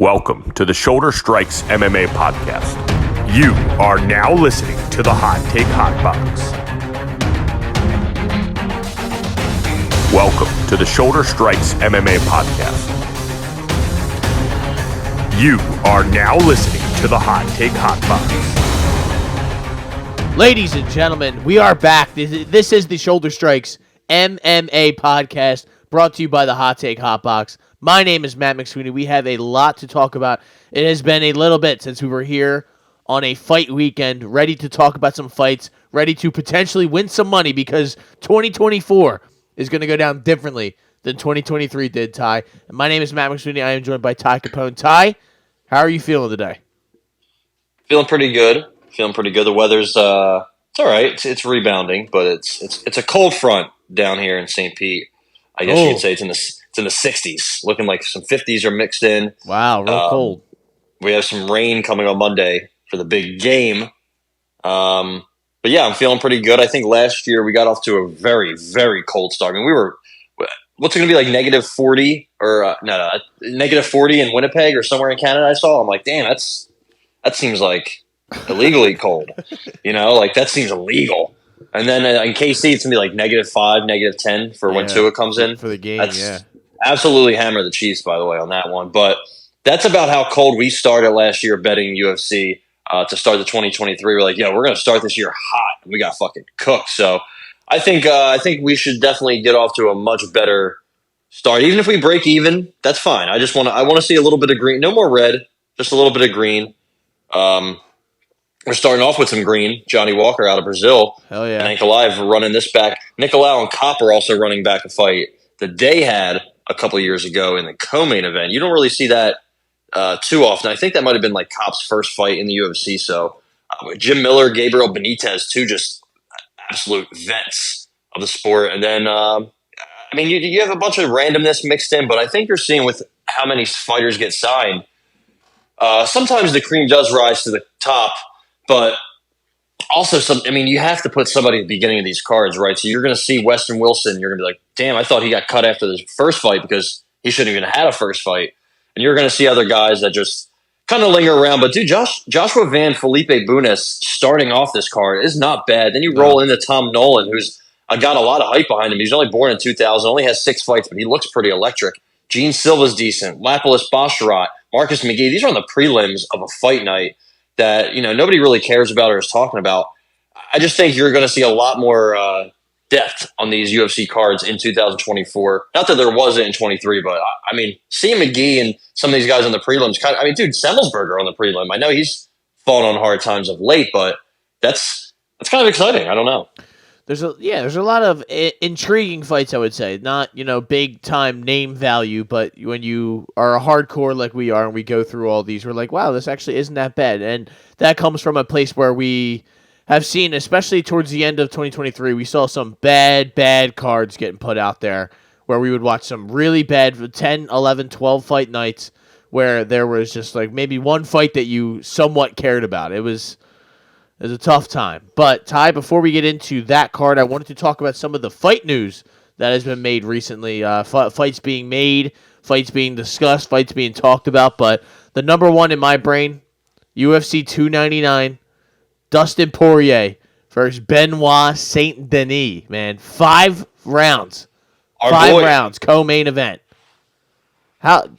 Welcome to the Shoulder Strikes MMA podcast. You are now listening to the Hot Take Hot Box. Welcome to the Shoulder Strikes MMA podcast. You are now listening to the Hot Take Hot Box. Ladies and gentlemen, we are back. This is the Shoulder Strikes MMA podcast brought to you by the Hot Take Hot Box. My name is Matt McSweeney. We have a lot to talk about. It has been a little bit since we were here on a fight weekend, ready to talk about some fights, ready to potentially win some money because 2024 is going to go down differently than 2023 did, Ty. And my name is Matt McSweeney. I am joined by Ty Capone. Ty, how are you feeling today? Feeling pretty good. The weather's it's all right. It's rebounding, but it's a cold front down here in St. Pete. I guess you could say it's in the 60s, looking like some 50s are mixed in. Wow, real cold. We have some rain coming on Monday for the big game. But yeah, I'm feeling pretty good. I think last year we got off to a very, very cold start. I mean, we were, what's it going to be like negative 40 or negative 40 in Winnipeg or somewhere in Canada I saw. I'm like, damn, that seems like illegally cold. Like that seems illegal. And then in KC, it's going to be like -5, -10 for when Tua comes in. For the game, Absolutely hammer the Chiefs, by the way, on that one. But that's about how cold we started last year betting UFC to start the 2023. We're like, we're going to start this year hot. And we got fucking cooked. So I think we should definitely get off to a much better start. Even if we break even, that's fine. I want to see a little bit of green. No more red, just a little bit of green. We're starting off with some green. Johnny Walker out of Brazil. Hell yeah. And Ankalaev running this back. Nicolau and Copper also running back a fight that they had a couple of years ago in the co-main event. You don't really see that too often. I think that might have been like Cop's first fight in the UFC. So Jim Miller, Gabriel Benitez, too, just absolute vets of the sport. And then, you have a bunch of randomness mixed in, but I think you're seeing with how many fighters get signed, sometimes the cream does rise to the top. But also, you have to put somebody at the beginning of these cards, right? So you're going to see Weston Wilson. You're going to be like, damn, I thought he got cut after this first fight because he shouldn't even have had a first fight. And you're going to see other guys that just kind of linger around. But, dude, Joshua Van Felipe Bunes starting off this card is not bad. Then you roll into Tom Nolan, who's got a lot of hype behind him. He's only born in 2000, only has 6 fights, but he looks pretty electric. Gene Silva's decent. Lapalus Basharat, Marcus McGee. These are on the prelims of a fight night that nobody really cares about or is talking about. I just think you're going to see a lot more depth on these UFC cards in 2024. Not that there wasn't in 23, but seeing McGee and some of these guys on the prelims, dude, Semmelsberger on the prelim. I know he's fallen on hard times of late, but that's kind of exciting. I don't know. There's a lot of intriguing fights, I would say. Not, big time name value, but when you are a hardcore like we are and we go through all these, we're like, wow, this actually isn't that bad. And that comes from a place where we have seen, especially towards the end of 2023, we saw some bad cards getting put out there where we would watch some really bad 10, 11, 12 fight nights where there was just like maybe one fight that you somewhat cared about. It was a tough time. But, Ty, before we get into that card, I wanted to talk about some of the fight news that has been made recently. Fights being made, fights being discussed, fights being talked about. But the number one in my brain, UFC 299, Dustin Poirier versus Benoit St. Denis. Man, 5 rounds. Rounds, co-main event.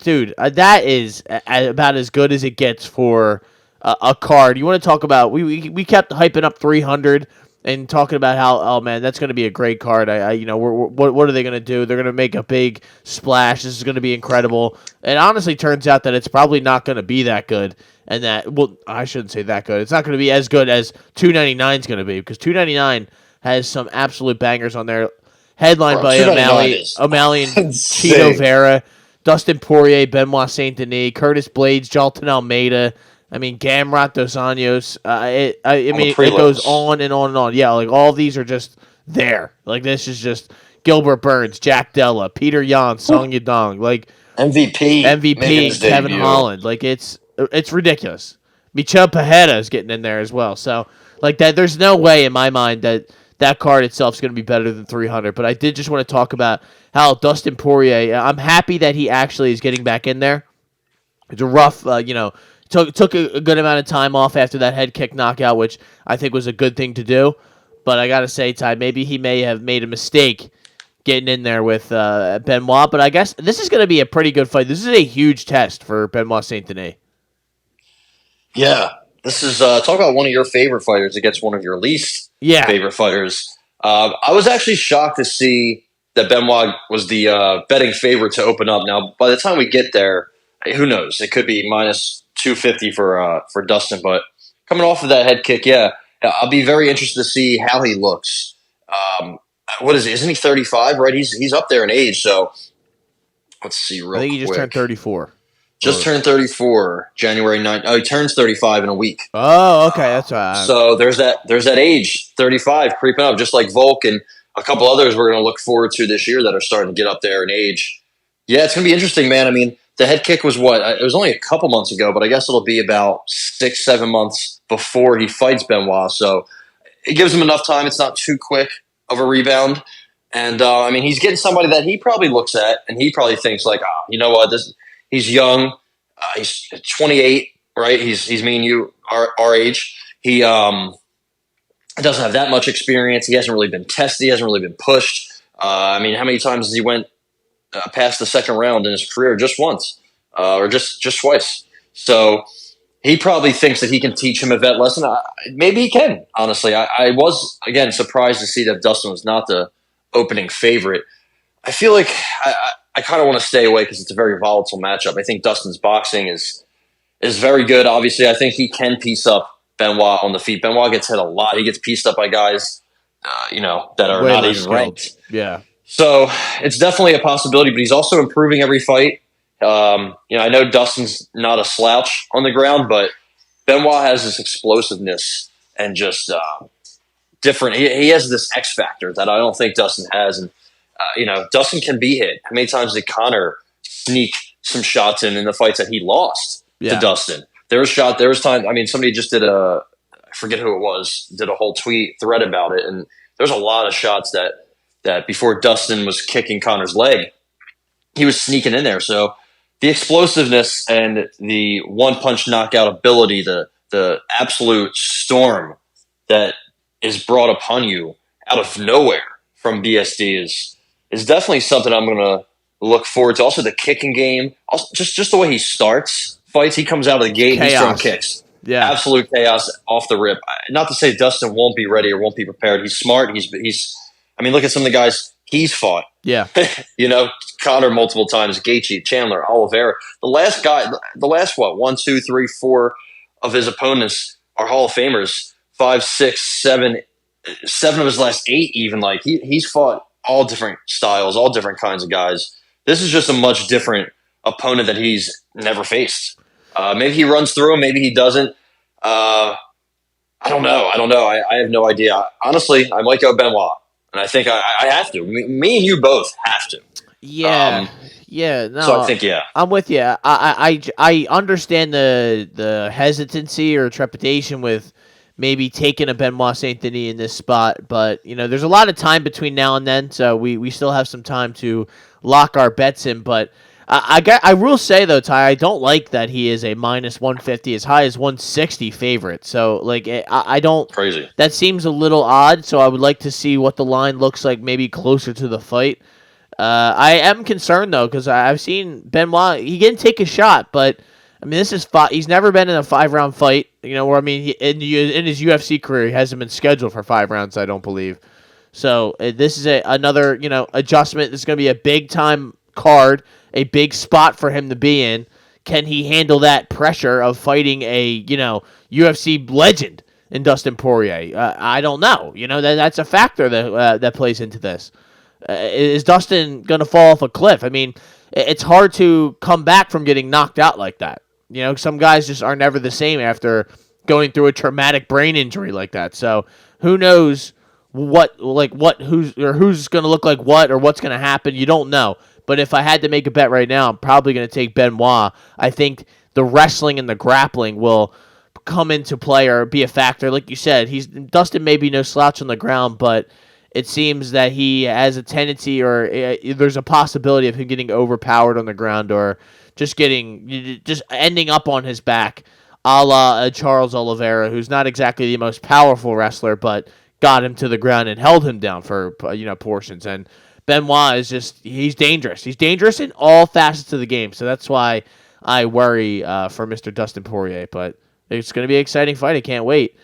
Dude, that is about as good as it gets for a card. You want to talk about, we kept hyping up 300 and talking about how, oh man, that's going to be a great card. What are they going to do? They're going to make a big splash. This is going to be incredible. It honestly turns out that it's probably not going to be that good. And that, well, I shouldn't say that good. It's not going to be as good as 299 is going to be, because 299 has some absolute bangers on there. Headlined by O'Malley and Chito Vera, Dustin Poirier, Benoit St. Denis, Curtis Blades, Jalton Almeida. Gamrot Dos Anjos. It goes on and on and on. Yeah, like all these are just there. Like this is just Gilbert Burns, Jack Della, Peter Yan, Song Yadong, like MVP, Kevin Holland. Like it's ridiculous. Michel Pereira is getting in there as well. So like that, there's no way in my mind that card itself is going to be better than 300. But I did just want to talk about how Dustin Poirier. I'm happy that he actually is getting back in there. It's a rough, took a good amount of time off after that head kick knockout, which I think was a good thing to do. But I got to say, Ty, maybe he may have made a mistake getting in there with Benoit. But I guess this is going to be a pretty good fight. This is a huge test for Benoit St. Denis. Yeah, this is talk about one of your favorite fighters against one of your least favorite fighters. I was actually shocked to see that Benoit was the betting favorite to open up. Now, by the time we get there, who knows? It could be minus 250 for Dustin. But coming off of that head kick, I'll be very interested to see how he looks. What is he? Isn't he 35? Right, he's up there in age. So let's see. I think he just turned 34. Just turned 34, January 9th. Oh, he turns 35 in a week. Oh, okay, that's right. So there's that age, 35, creeping up, just like Volk and a couple others we're going to look forward to this year that are starting to get up there in age. Yeah, it's going to be interesting, man. I mean, the head kick was what? It was only a couple months ago, but I guess it'll be about 6-7 months before he fights Benoit. So it gives him enough time. It's not too quick of a rebound. And, I mean, he's getting somebody that he probably looks at and he probably thinks like, oh, you know what, he's young. He's 28, right? He's me and you, our age. He doesn't have that much experience. He hasn't really been tested. He hasn't really been pushed. I mean, how many times has he went past the second round in his career? Just once, or just twice. So he probably thinks that he can teach him a vet lesson. Maybe he can. Honestly, I was again surprised to see that Dustin was not the opening favorite. I feel like I kind of want to stay away because it's a very volatile matchup. I think Dustin's boxing is very good. Obviously, I think he can piece up Benoit on the feet. Benoit gets hit a lot. He gets pieced up by guys, that are not even ranked. Yeah. So it's definitely a possibility, but he's also improving every fight. I know Dustin's not a slouch on the ground, but Benoit has this explosiveness and just different. He has this X factor that I don't think Dustin has, and Dustin can be hit. How many times did Conor sneak some shots in the fights that he lost to Dustin? There was time. I mean, somebody just did I forget who it was, did a whole thread about it, and there's a lot of shots that before Dustin was kicking Conor's leg, he was sneaking in there. So the explosiveness and the one-punch knockout ability, the absolute storm that is brought upon you out of nowhere from BSD is definitely something I'm going to look forward to. Also, the kicking game, also, just the way he starts fights. He comes out of the gate, he's throwing kicks. Yeah, absolute chaos off the rip. Not to say Dustin won't be ready or won't be prepared. He's smart. He's. I mean, look at some of the guys he's fought. Yeah, Conor multiple times, Gaethje, Chandler, Oliveira. The last 1, 2, 3, 4 of his opponents are Hall of Famers. 5, 6, 7 of his last 8 even. Like he's fought all different styles, all different kinds of guys. This is just a much different opponent that he's never faced. Maybe he runs through him, maybe he doesn't. I don't know. I have no idea. Honestly, I might go Benoit, and I think I have to. Me and you both have to. Yeah. No, so I think I'm with you. I understand the hesitancy or trepidation with maybe taking a Benoit St. Denis in this spot, but there's a lot of time between now and then, so we still have some time to lock our bets in. But I will say though, Ty, I don't like that he is a minus 150 as high as 160 favorite. So like I don't crazy. That seems a little odd. So I would like to see what the line looks like, maybe closer to the fight. I am concerned though because I've seen Benoit. He can take a shot, but I mean, this is he's never been in a 5-round fight. Where I mean, in his UFC career, he hasn't been scheduled for 5 rounds. I don't believe. So this is another adjustment. This is going to be a big time card, a big spot for him to be in. Can he handle that pressure of fighting a UFC legend in Dustin Poirier? I don't know. That's a factor that plays into this. Is Dustin going to fall off a cliff? I mean, it's hard to come back from getting knocked out like that. Some guys just are never the same after going through a traumatic brain injury like that. So who knows who's going to look like what or what's going to happen? You don't know. But if I had to make a bet right now, I'm probably going to take Benoit. I think the wrestling and the grappling will come into play or be a factor. Like you said, Dustin may be no slouch on the ground, but it seems that he has a tendency or there's a possibility of him getting overpowered on the ground or just ending up on his back, a la Charles Oliveira, who's not exactly the most powerful wrestler, but got him to the ground and held him down for portions. And Benoit is he's dangerous. He's dangerous in all facets of the game. So that's why I worry for Mr. Dustin Poirier. But it's going to be an exciting fight. I can't wait.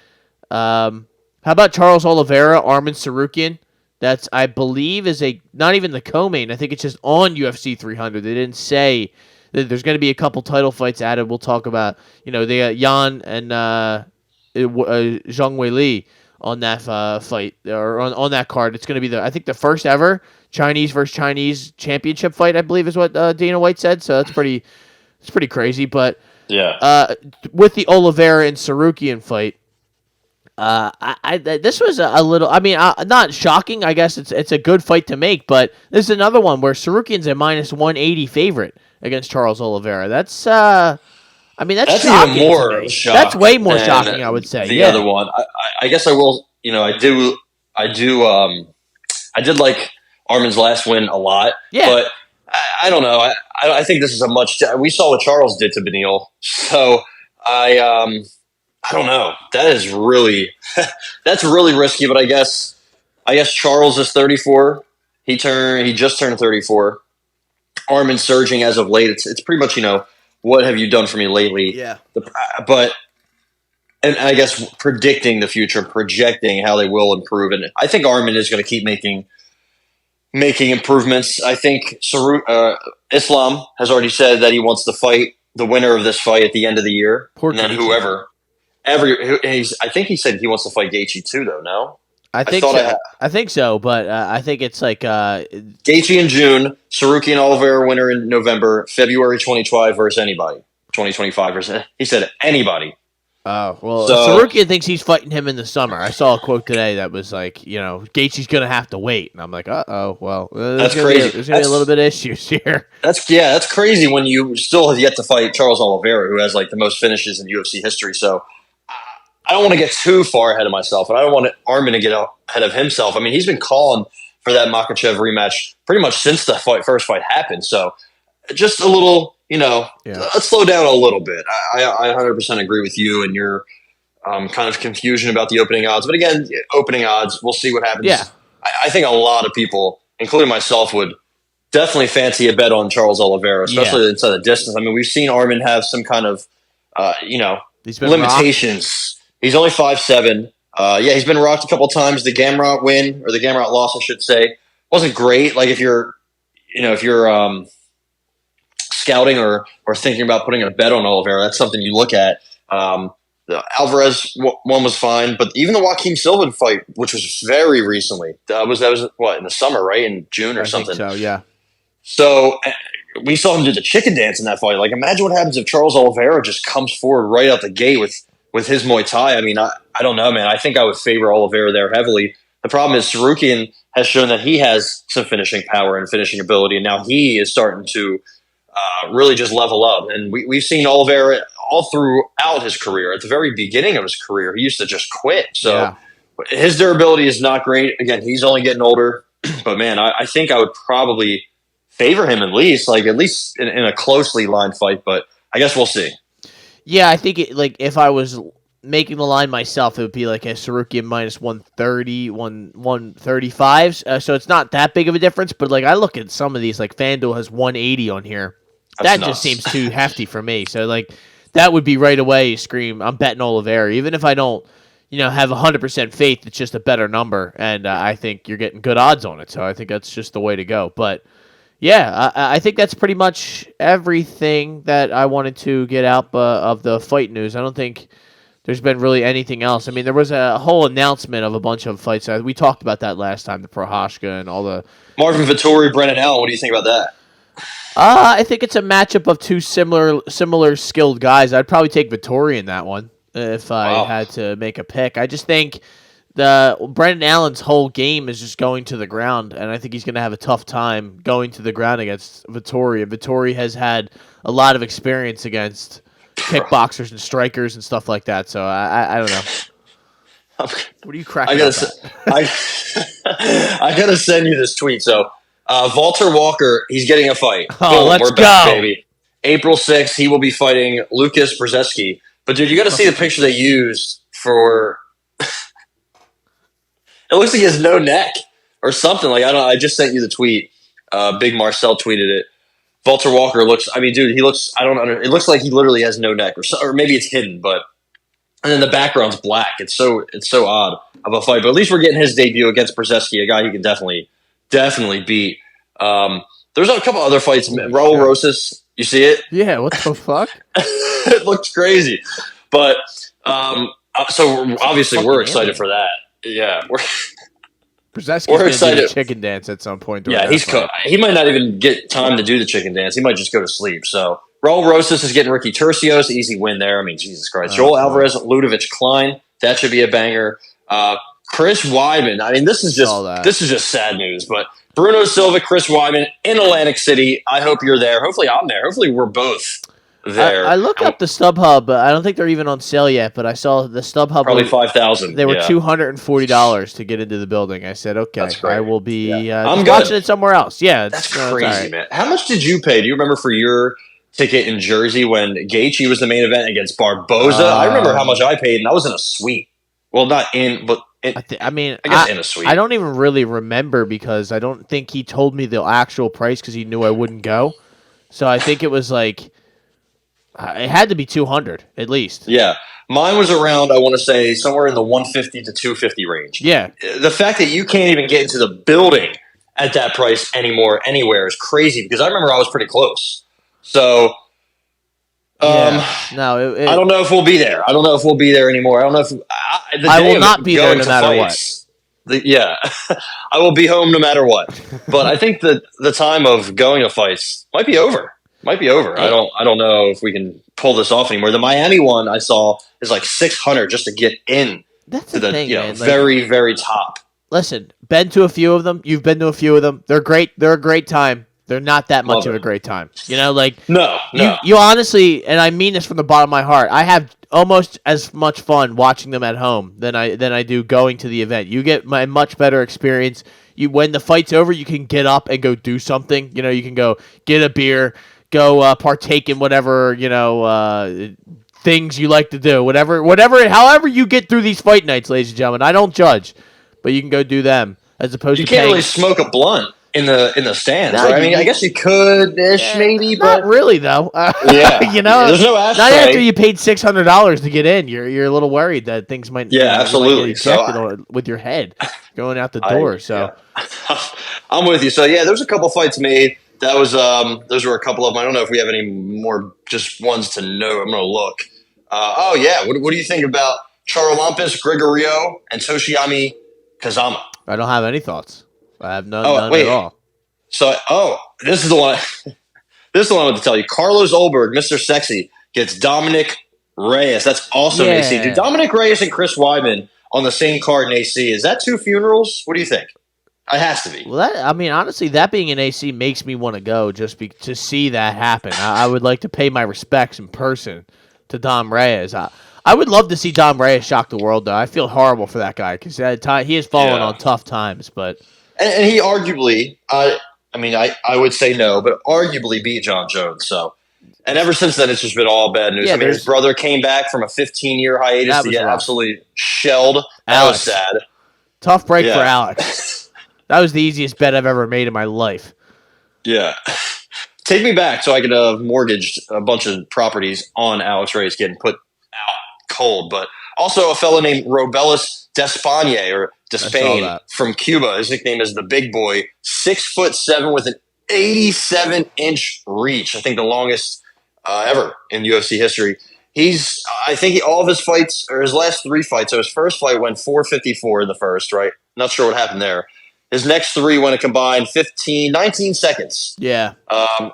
How about Charles Oliveira, Arman Tsarukyan? That's, I believe, not even the co-main. I think it's just on UFC 300. They didn't say that there's going to be a couple title fights added. We'll talk about, they got Yan and Zhang Weili on that fight, or on that card. It's going to be I think the first ever Chinese versus Chinese championship fight, I believe is what Dana White said. So it's pretty crazy. But yeah, with the Oliveira and Tsarukyan fight, this was a little. I mean, not shocking. I guess it's a good fight to make, but this is another one where Tsarukyan's a minus 180 favorite against Charles Oliveira. That's shocking even more shocking. That's way more shocking, I would say. The other one, I guess I will. I did like Arman's last win a lot. Yeah. But I don't know. I think this is we saw what Charles did to Beneil. So I don't know. That is really that's really risky. But I guess Charles is 34. He just turned 34. Arman's surging as of late. It's pretty much what have you done for me lately? Yeah. And I guess predicting the future, projecting how they will improve, and I think Arman is going to keep making improvements. I think Islam has already said that he wants to fight the winner of this fight at the end of the year, and then whoever. I think he said he wants to fight Gaethje too, though. No, I think so, but I think it's like Gaethje in June, Tsarukyan Oliveira winner in November, February 2025 versus anybody, 2025 versus he said anybody. Oh, well, Tsarukyan thinks he's fighting him in the summer. I saw a quote today that was like, Gaethje's going to have to wait. And I'm like, well, that's crazy. There's going to be a little bit of issues here. That's crazy when you still have yet to fight Charles Oliveira, who has like the most finishes in UFC history. So I don't want to get too far ahead of myself, and I don't want Arman to get ahead of himself. I mean, he's been calling for that Makhachev rematch pretty much since the first fight happened. So just a little, let's slow down a little bit. I 100% agree with you and your kind of confusion about the opening odds. But again, opening odds, we'll see what happens. Yeah. I think a lot of people, including myself, would definitely fancy a bet on Charles Oliveira, especially inside the distance. I mean, we've seen Arman have some kind of, limitations. Rocked. He's only 5'7". He's been rocked a couple times. The Gamrot win, or the Gamrot loss, I should say, wasn't great. Like if you're scouting or thinking about putting a bet on Oliveira, that's something you look at. The Alvarez one was fine, but even the Joaquin Silva fight, which was very recently, that was what, in the summer, right? In June or something. Think so, yeah. So we saw him do the chicken dance in that fight. Like, imagine what happens if Charles Oliveira just comes forward right out the gate with his Muay Thai. I mean, I don't know, man. I think I would favor Oliveira there heavily. The problem is Tsarukyan has shown that he has some finishing power and finishing ability, and now he is starting to really just level up. And we've seen Oliveira all throughout his career. At the very beginning of his career, he used to just quit. So his durability is not great. Again, he's only getting older. But, man, I think I would probably favor him at least in a closely lined fight. But I guess we'll see. Yeah, I think if I was making the line myself, it would be like a Tsarukyan minus 130, 135. So it's not that big of a difference. But I look at some of these, like FanDuel has 180 on here. That just seems too hefty for me. So that would be right away. Scream! I'm betting Oliveira, even if I don't, have 100% faith. It's just a better number, and I think you're getting good odds on it. So I think that's just the way to go. But yeah, I think that's pretty much everything that I wanted to get out of the fight news. I don't think there's been really anything else. I mean, there was a whole announcement of a bunch of fights. We talked about that last time, the Prohashka and all the Marvin Vettori, Brennan Allen. What do you think about that? I think it's a matchup of two similar skilled guys. I'd probably take Vettori in that one if I had to make a pick. I just think Brendan Allen's whole game is just going to the ground, and I think he's going to have a tough time going to the ground against Vettori. And Vettori has had a lot of experience against kickboxers and strikers and stuff like that. So I don't know. What are you cracking up I gotta send you this tweet. So Walter Walker, he's getting a fight. Oh, Boom, let's we're back, go, baby. April 6th, he will be fighting Lucas Brzeski. But, dude, you got to see the picture they used for – it looks like he has no neck or something. Like, I just sent you the tweet. Big Marcel tweeted it. Walter Walker looks – I mean, dude, he looks – it looks like he literally has no neck. Or maybe it's hidden, but – and then the background's black. It's so odd of a fight. But at least we're getting his debut against Brzeski, a guy he can definitely beat. There's a couple other fights. Raul Rosas, you see it? Yeah, what the fuck? It looks crazy. But so obviously we're excited for that. Yeah, we're excited. Do the chicken dance at some point. Yeah, he might not even get time to do the chicken dance. He might just go to sleep. So Raul Rosas is getting Ricky Turcios, easy win there. I mean, Jesus Christ. Joel Alvarez, Ludovic Klein, that should be a banger. Chris Weidman. I mean, this is just sad news, but Bruno Silva, Chris Weidman in Atlantic City. I hope you're there. Hopefully I'm there. Hopefully we're both there. I looked up the StubHub. I don't think they're even on sale yet, but I saw the StubHub. Probably $5,000. They were $240 to get into the building. I said, okay, I will be I'm watching it somewhere else. Yeah, that's crazy, man. How much did you pay? Do you remember for your ticket in Jersey when Gaethje was the main event against Barboza? I remember how much I paid, and I was in a suite. Well, not in, but I guess in a suite. I don't even really remember because I don't think he told me the actual price because he knew I wouldn't go. So I think it was like it had to be $200 at least. Yeah, mine was around, I want to say, somewhere in the $150 to $250 range. Yeah, the fact that you can't even get into the building at that price anywhere is crazy because I remember I was pretty close. So. I don't know if we'll be there. I don't know if we'll be there anymore. I don't know if I will not be there no matter what. I will be home no matter what. But I think that the time of going to fights might be over. I don't know if we can pull this off anymore. The Miami one I saw is like $600 just to get in. That's the thing, man. Very, very top. Listen, been to a few of them. You've been to a few of them. They're great. They're a great time. They're not that much of a great time. You know, like no. You honestly, and I mean this from the bottom of my heart, I have almost as much fun watching them at home than I do going to the event. You get a much better experience. When the fight's over, you can get up and go do something. You know, you can go get a beer, go partake in whatever, things you like to do. However you get through these fight nights, ladies and gentlemen. I don't judge, but you can go do them as opposed to you can't really smoke a blunt in the stands, no, right? I mean, I guess you could maybe, but not really though. Yeah, there's no ashtray. Not after you paid $600 to get in. You're a little worried that things might absolutely might get ejected with your head going out the door. I'm with you. So yeah, there's a couple fights made. That was those were a couple of them. I don't know if we have any more just ones to know. I'm gonna look. What do you think about Charalampis Gregorio and Toshiami Kazama? I don't have any thoughts. I have none at all. So, this is the one. This is the one I want to tell you. Carlos Olberg, Mr. Sexy, gets Dominic Reyes. That's also an AC. Dude, Dominic Reyes and Chris Weidman on the same card in AC. Is that two funerals? What do you think? It has to be. Well, honestly, that being an AC makes me want to go just to see that happen. I would like to pay my respects in person to Dom Reyes. I would love to see Dom Reyes shock the world, though. I feel horrible for that guy because he has fallen on tough times, but. And he arguably, I would say no, but arguably beat John Jones. So, and ever since then, it's just been all bad news. Yeah, his brother came back from a 15-year hiatus to get absolutely shelled. That was sad. Tough break for Alex. That was the easiest bet I've ever made in my life. Yeah. Take me back so I could have mortgaged a bunch of properties on Alex Reyes getting put out cold. But also a fellow named Robelis Despagne or Despain from Cuba. His nickname is the Big Boy. 6'7" with an 87-inch reach. I think the longest ever in UFC history. All of his fights, or his last three fights, so his first fight went 4:54 in the first, right? Not sure what happened there. His next three went a combined 19 seconds. Yeah.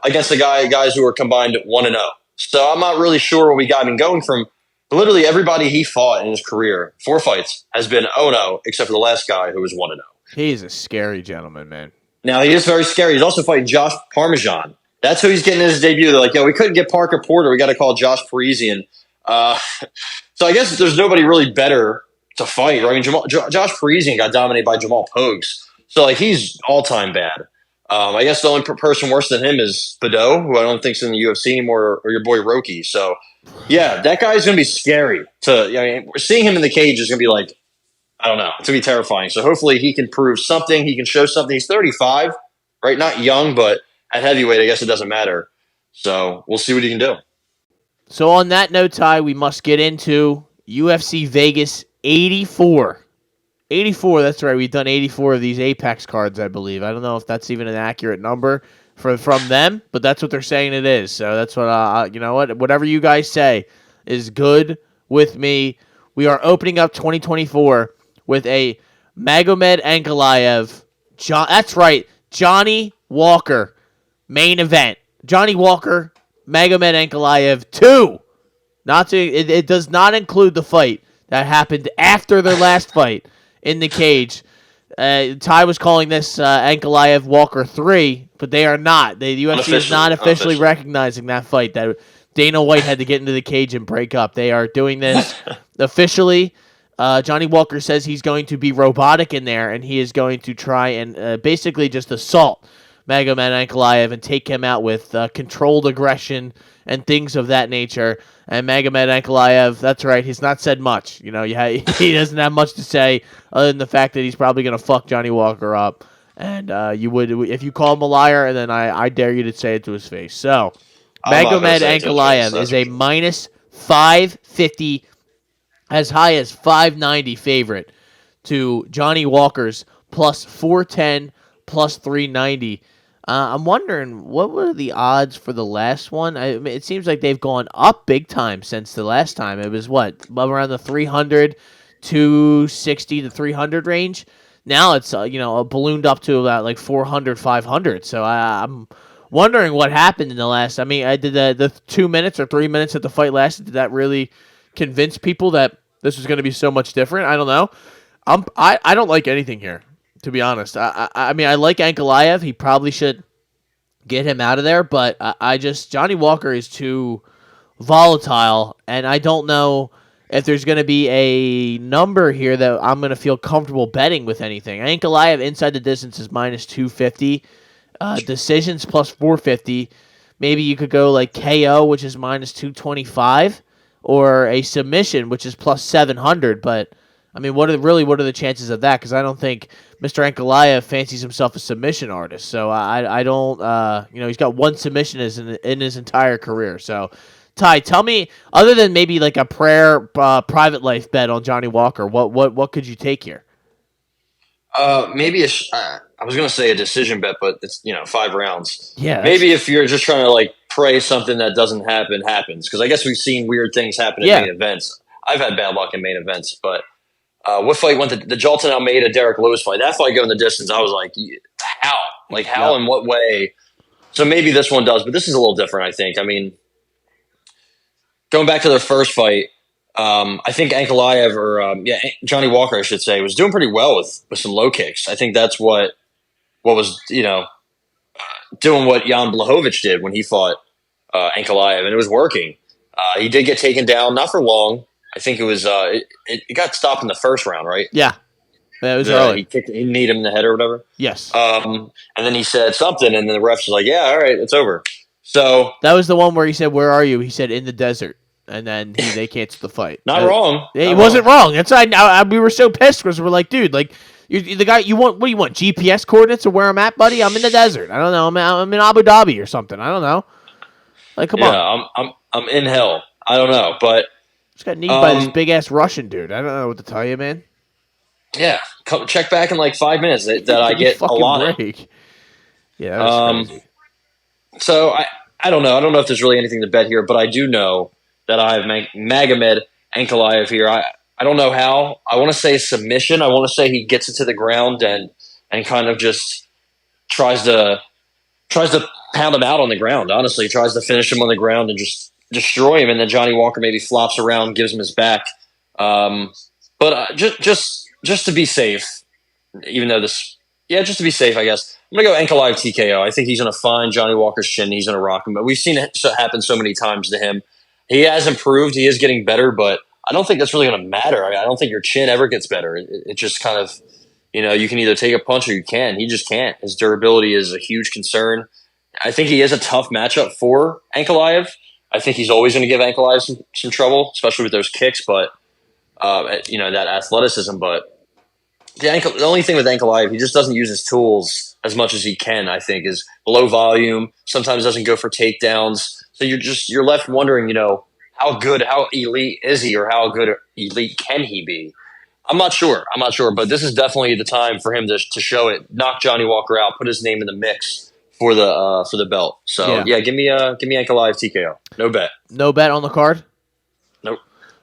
Against the guys who were combined 1-0. So I'm not really sure what we got. I mean, going from literally everybody he fought in his career, 4 fights, has been 0-0, except for the last guy who was 1-0. He's a scary gentleman, man. Now, he is very scary. He's also fighting Josh Parmesan. That's who he's getting in his debut. They're like, we couldn't get Parker Porter. We got to call Josh Parisian. So I guess there's nobody really better to fight. I mean, Josh Parisian got dominated by Jamal Pogues. So, he's all-time bad. I guess the only person worse than him is Benoit, who I don't think's in the UFC anymore, or your boy Roki. So, yeah, that guy's going to be scary. Seeing him in the cage is going to be like, I don't know, it's going to be terrifying. So hopefully he can prove something. He can show something. He's 35, right? Not young, but at heavyweight, I guess it doesn't matter. So we'll see what he can do. So on that note, Ty, we must get into UFC Vegas 84. 84, that's right. We've done 84 of these Apex cards, I believe. I don't know if that's even an accurate number from them, but that's what they're saying it is. So that's what, you know what? Whatever you guys say is good with me. We are opening up 2024 with a Magomed Ankalaev. That's right, Johnny Walker main event. Johnny Walker, Magomed Ankalaev 2. It does not include the fight that happened after their last fight in the cage. Ty was calling this Ankalaev Walker 3, but they are not. The UFC is not officially recognizing that fight that Dana White had to get into the cage and break up. They are doing this officially. Johnny Walker says he's going to be robotic in there, and he is going to try and basically just assault Magomed Ankalaev and take him out with controlled aggression and things of that nature. And Magomed Ankalaev, that's right, he's not said much. You know, he doesn't have much to say other than the fact that he's probably going to fuck Johnny Walker up. And you would, if you call him a liar, and then I dare you to say it to his face. So, Magomed Ankalaev is a minus 550, as high as 590 favorite to Johnny Walker's plus 410, plus 390. I'm wondering, what were the odds for the last one? It seems like they've gone up big time since the last time. It was, around the 300, 260 to 300 range. Now it's, ballooned up to about like 400, 500. So I'm wondering what happened in the last. I mean, I did the 2 minutes or 3 minutes that the fight lasted. Did that really convince people that this was going to be so much different? I don't know. I don't like anything here, to be honest. I mean, I like Ankalaev. He probably should get him out of there, but Johnny Walker is too volatile, and I don't know if there's going to be a number here that I'm going to feel comfortable betting with anything. Ankalaev inside the distance is minus 250. Decisions plus 450. Maybe you could go like KO, which is minus 225, or a submission, which is plus 700, but I mean, what are the chances of that? Because I don't think Mr. Ankalaev fancies himself a submission artist. So I don't, he's got one submission in his entire career. So, Ty, tell me, other than maybe like a private life bet on Johnny Walker, what could you take here? Maybe I was going to say a decision bet, but it's 5 rounds. Yeah. Maybe if you're just trying to like pray something that doesn't happen happens, because I guess we've seen weird things happen in main events. I've had bad luck in main events, but. What fight went the Jalton Almeida Derek Lewis fight? That fight going the distance. I was like, how? Like how? In what way? So maybe this one does, but this is a little different. I think. I mean, going back to their first fight, I think Ankalaev or Johnny Walker, I should say, was doing pretty well with some low kicks. I think that's what was doing what Jan Blachowicz did when he fought Ankalaev, and it was working. He did get taken down, not for long. I think it was it got stopped in the first round, right? Yeah, it was early. He kneed him in the head or whatever. Yes. And then he said something, and then the refs was like, "Yeah, all right, it's over." So that was the one where he said, "Where are you?" He said, "In the desert," and then they canceled the fight. Not wrong. He wasn't wrong. That's we were so pissed because we're like, dude, like you're the guy. You want what do you want? GPS coordinates of where I'm at, buddy? I'm in the desert. I don't know. I'm in Abu Dhabi or something. I don't know. Like, come on. I'm in hell. I don't know, but. Just got kneed by this big-ass Russian dude. I don't know what to tell you, man. Yeah. Check back in like 5 minutes that I get a lot break. Yeah, that was crazy. So, I don't know. I don't know if there's really anything to bet here, but I do know that I have Magomed Ankalaev here. I don't know how. I want to say submission. I want to say he gets it to the ground and kind of just tries to pound him out on the ground, honestly. Tries to finish him on the ground and just destroy him, and then Johnny Walker maybe flops around, gives him his back. But just to be safe, even though just to be safe, I guess I'm gonna go Ankalaev TKO. I think he's gonna find Johnny Walker's chin, he's gonna rock him. But we've seen it happen so many times to him. He has improved, he is getting better, but I don't think that's really gonna matter. I don't think your chin ever gets better. It just kind of You can either take a punch or you can. He just can't. His durability is a huge concern. I think he is a tough matchup for Ankalaev. I think he's always going to give Ankalaev some trouble, especially with those kicks, but that athleticism. But the only thing with Ankalaev, he just doesn't use his tools as much as he can. I think is low volume. Sometimes doesn't go for takedowns. So you're left wondering, how elite is he, or how good elite can he be? I'm not sure, but this is definitely the time for him to show it, knock Johnny Walker out, put his name in the mix for the belt. So give me Ankalaev TKO. No bet. No bet on the card? Nope.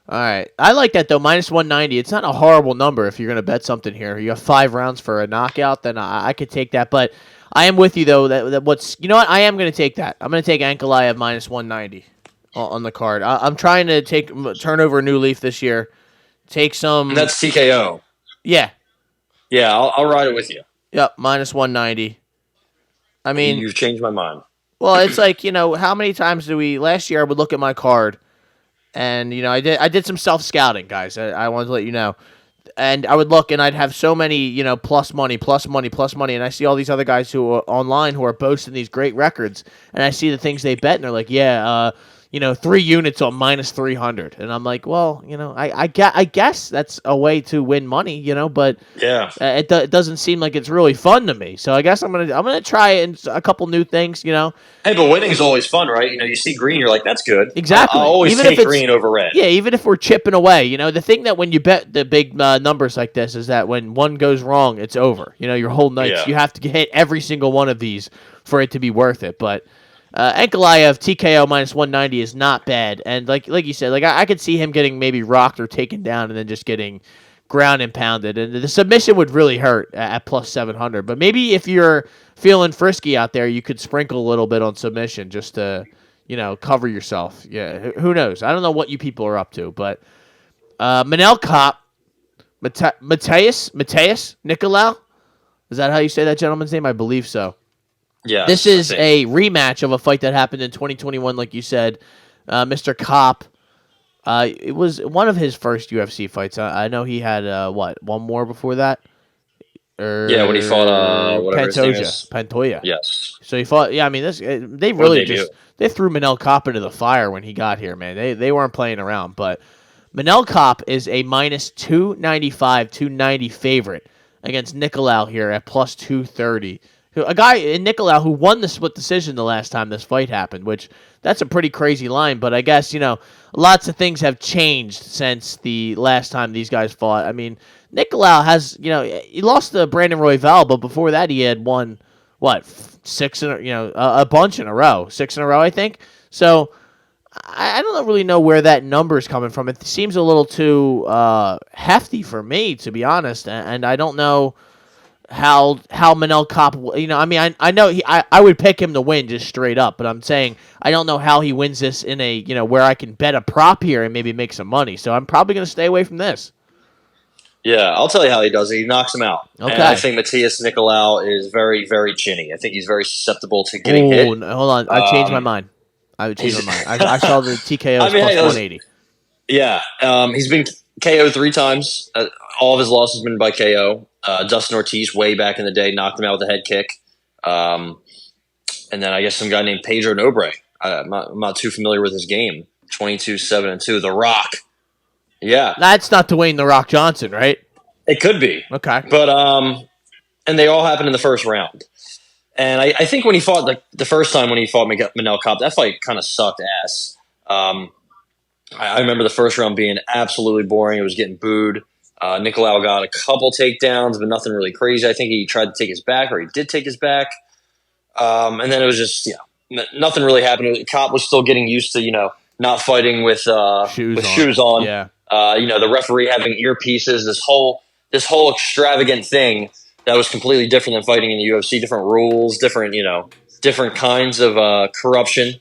All right. I like that, though. Minus 190. It's not a horrible number if you're going to bet something here. You have 5 rounds for a knockout, then I could take that. But I am with you, though. You know what? I am going to take that. I'm going to take Ankalaev minus 190 on the card. I'm trying to turn over a new leaf this year. Take some. And that's TKO. Yeah. Yeah, I'll ride it with you. Yep, minus 190. I mean, you've changed my mind. Well, it's like, how many times last year I would look at my card and, I did some self-scouting, guys. I wanted to let you know. And I would look and I'd have so many, plus money. And I see all these other guys who are online who are boasting these great records. And I see the things they bet and they're like, 3 units on minus 300. And I'm like, well, I guess that's a way to win money, but yeah, it doesn't seem like it's really fun to me. So I guess I'm gonna try a couple new things, Hey, but winning's always fun, right? You see green, you're like, that's good. Exactly. I'll always take green over red. Yeah, even if we're chipping away, the thing that when you bet the big numbers like this is that when one goes wrong, it's over. Your whole night, you have to hit every single one of these for it to be worth it. But Ankalaev TKO minus 190 is not bad, and like you said, I could see him getting maybe rocked or taken down, and then just getting ground and pounded, and the submission would really hurt at plus 700. But maybe if you're feeling frisky out there, you could sprinkle a little bit on submission just to cover yourself. Yeah, who knows? I don't know what you people are up to, but Manel Kopp, Mateus Nicolau, is that how you say that gentleman's name? I believe so. Yeah, this is a rematch of a fight that happened in 2021, like you said. Mr. Kopp, it was one of his first UFC fights. I know he had one more before that. When he fought whatever his name is. Pantoja. Yes. So he fought. Yeah, I mean, they really they threw Manel Kopp into the fire when he got here, man. They weren't playing around. But Manel Kopp is a minus 295, 290 favorite against Nicolau here at plus 230. A guy in Nicolau who won the split decision the last time this fight happened, which that's a pretty crazy line. But I guess, lots of things have changed since the last time these guys fought. I mean, Nicolau has, he lost to Brandon Royval, but before that he had won, six a bunch in a row. 6 in a row, I think. So I don't really know where that number is coming from. It seems a little too hefty for me, to be honest, and I don't know how Manel Kopp, I know I would pick him to win just straight up, but I'm saying I don't know how he wins this in a, where I can bet a prop here and maybe make some money. So I'm probably going to stay away from this. Yeah, I'll tell you how he does it. He knocks him out. Okay. And I think Mateus Nicolau is very, very chinny. I think he's very susceptible to getting hit. Hold on. I changed my mind. I saw the TKO plus 180. Yeah. He's been KO'd 3 times. All of his losses have been by KO. Dustin Ortiz, way back in the day, knocked him out with a head kick. And then I guess some guy named Pedro Nobre. I'm not too familiar with his game. 22-7-2. The Rock. Yeah. That's not Dwayne The Rock Johnson, right? It could be. Okay. But, and they all happened in the first round. And I think when he fought, the first time when he fought Manel Kopp, that fight kind of sucked ass. I remember the first round being absolutely boring. It was getting booed. Nicolau got a couple takedowns, but nothing really crazy. I think he tried to take his back, or he did take his back. And then it was just, nothing really happened. Kopp was still getting used to, not fighting with shoes on. Yeah. The referee having earpieces, this whole extravagant thing that was completely different than fighting in the UFC, different rules, different kinds of corruption.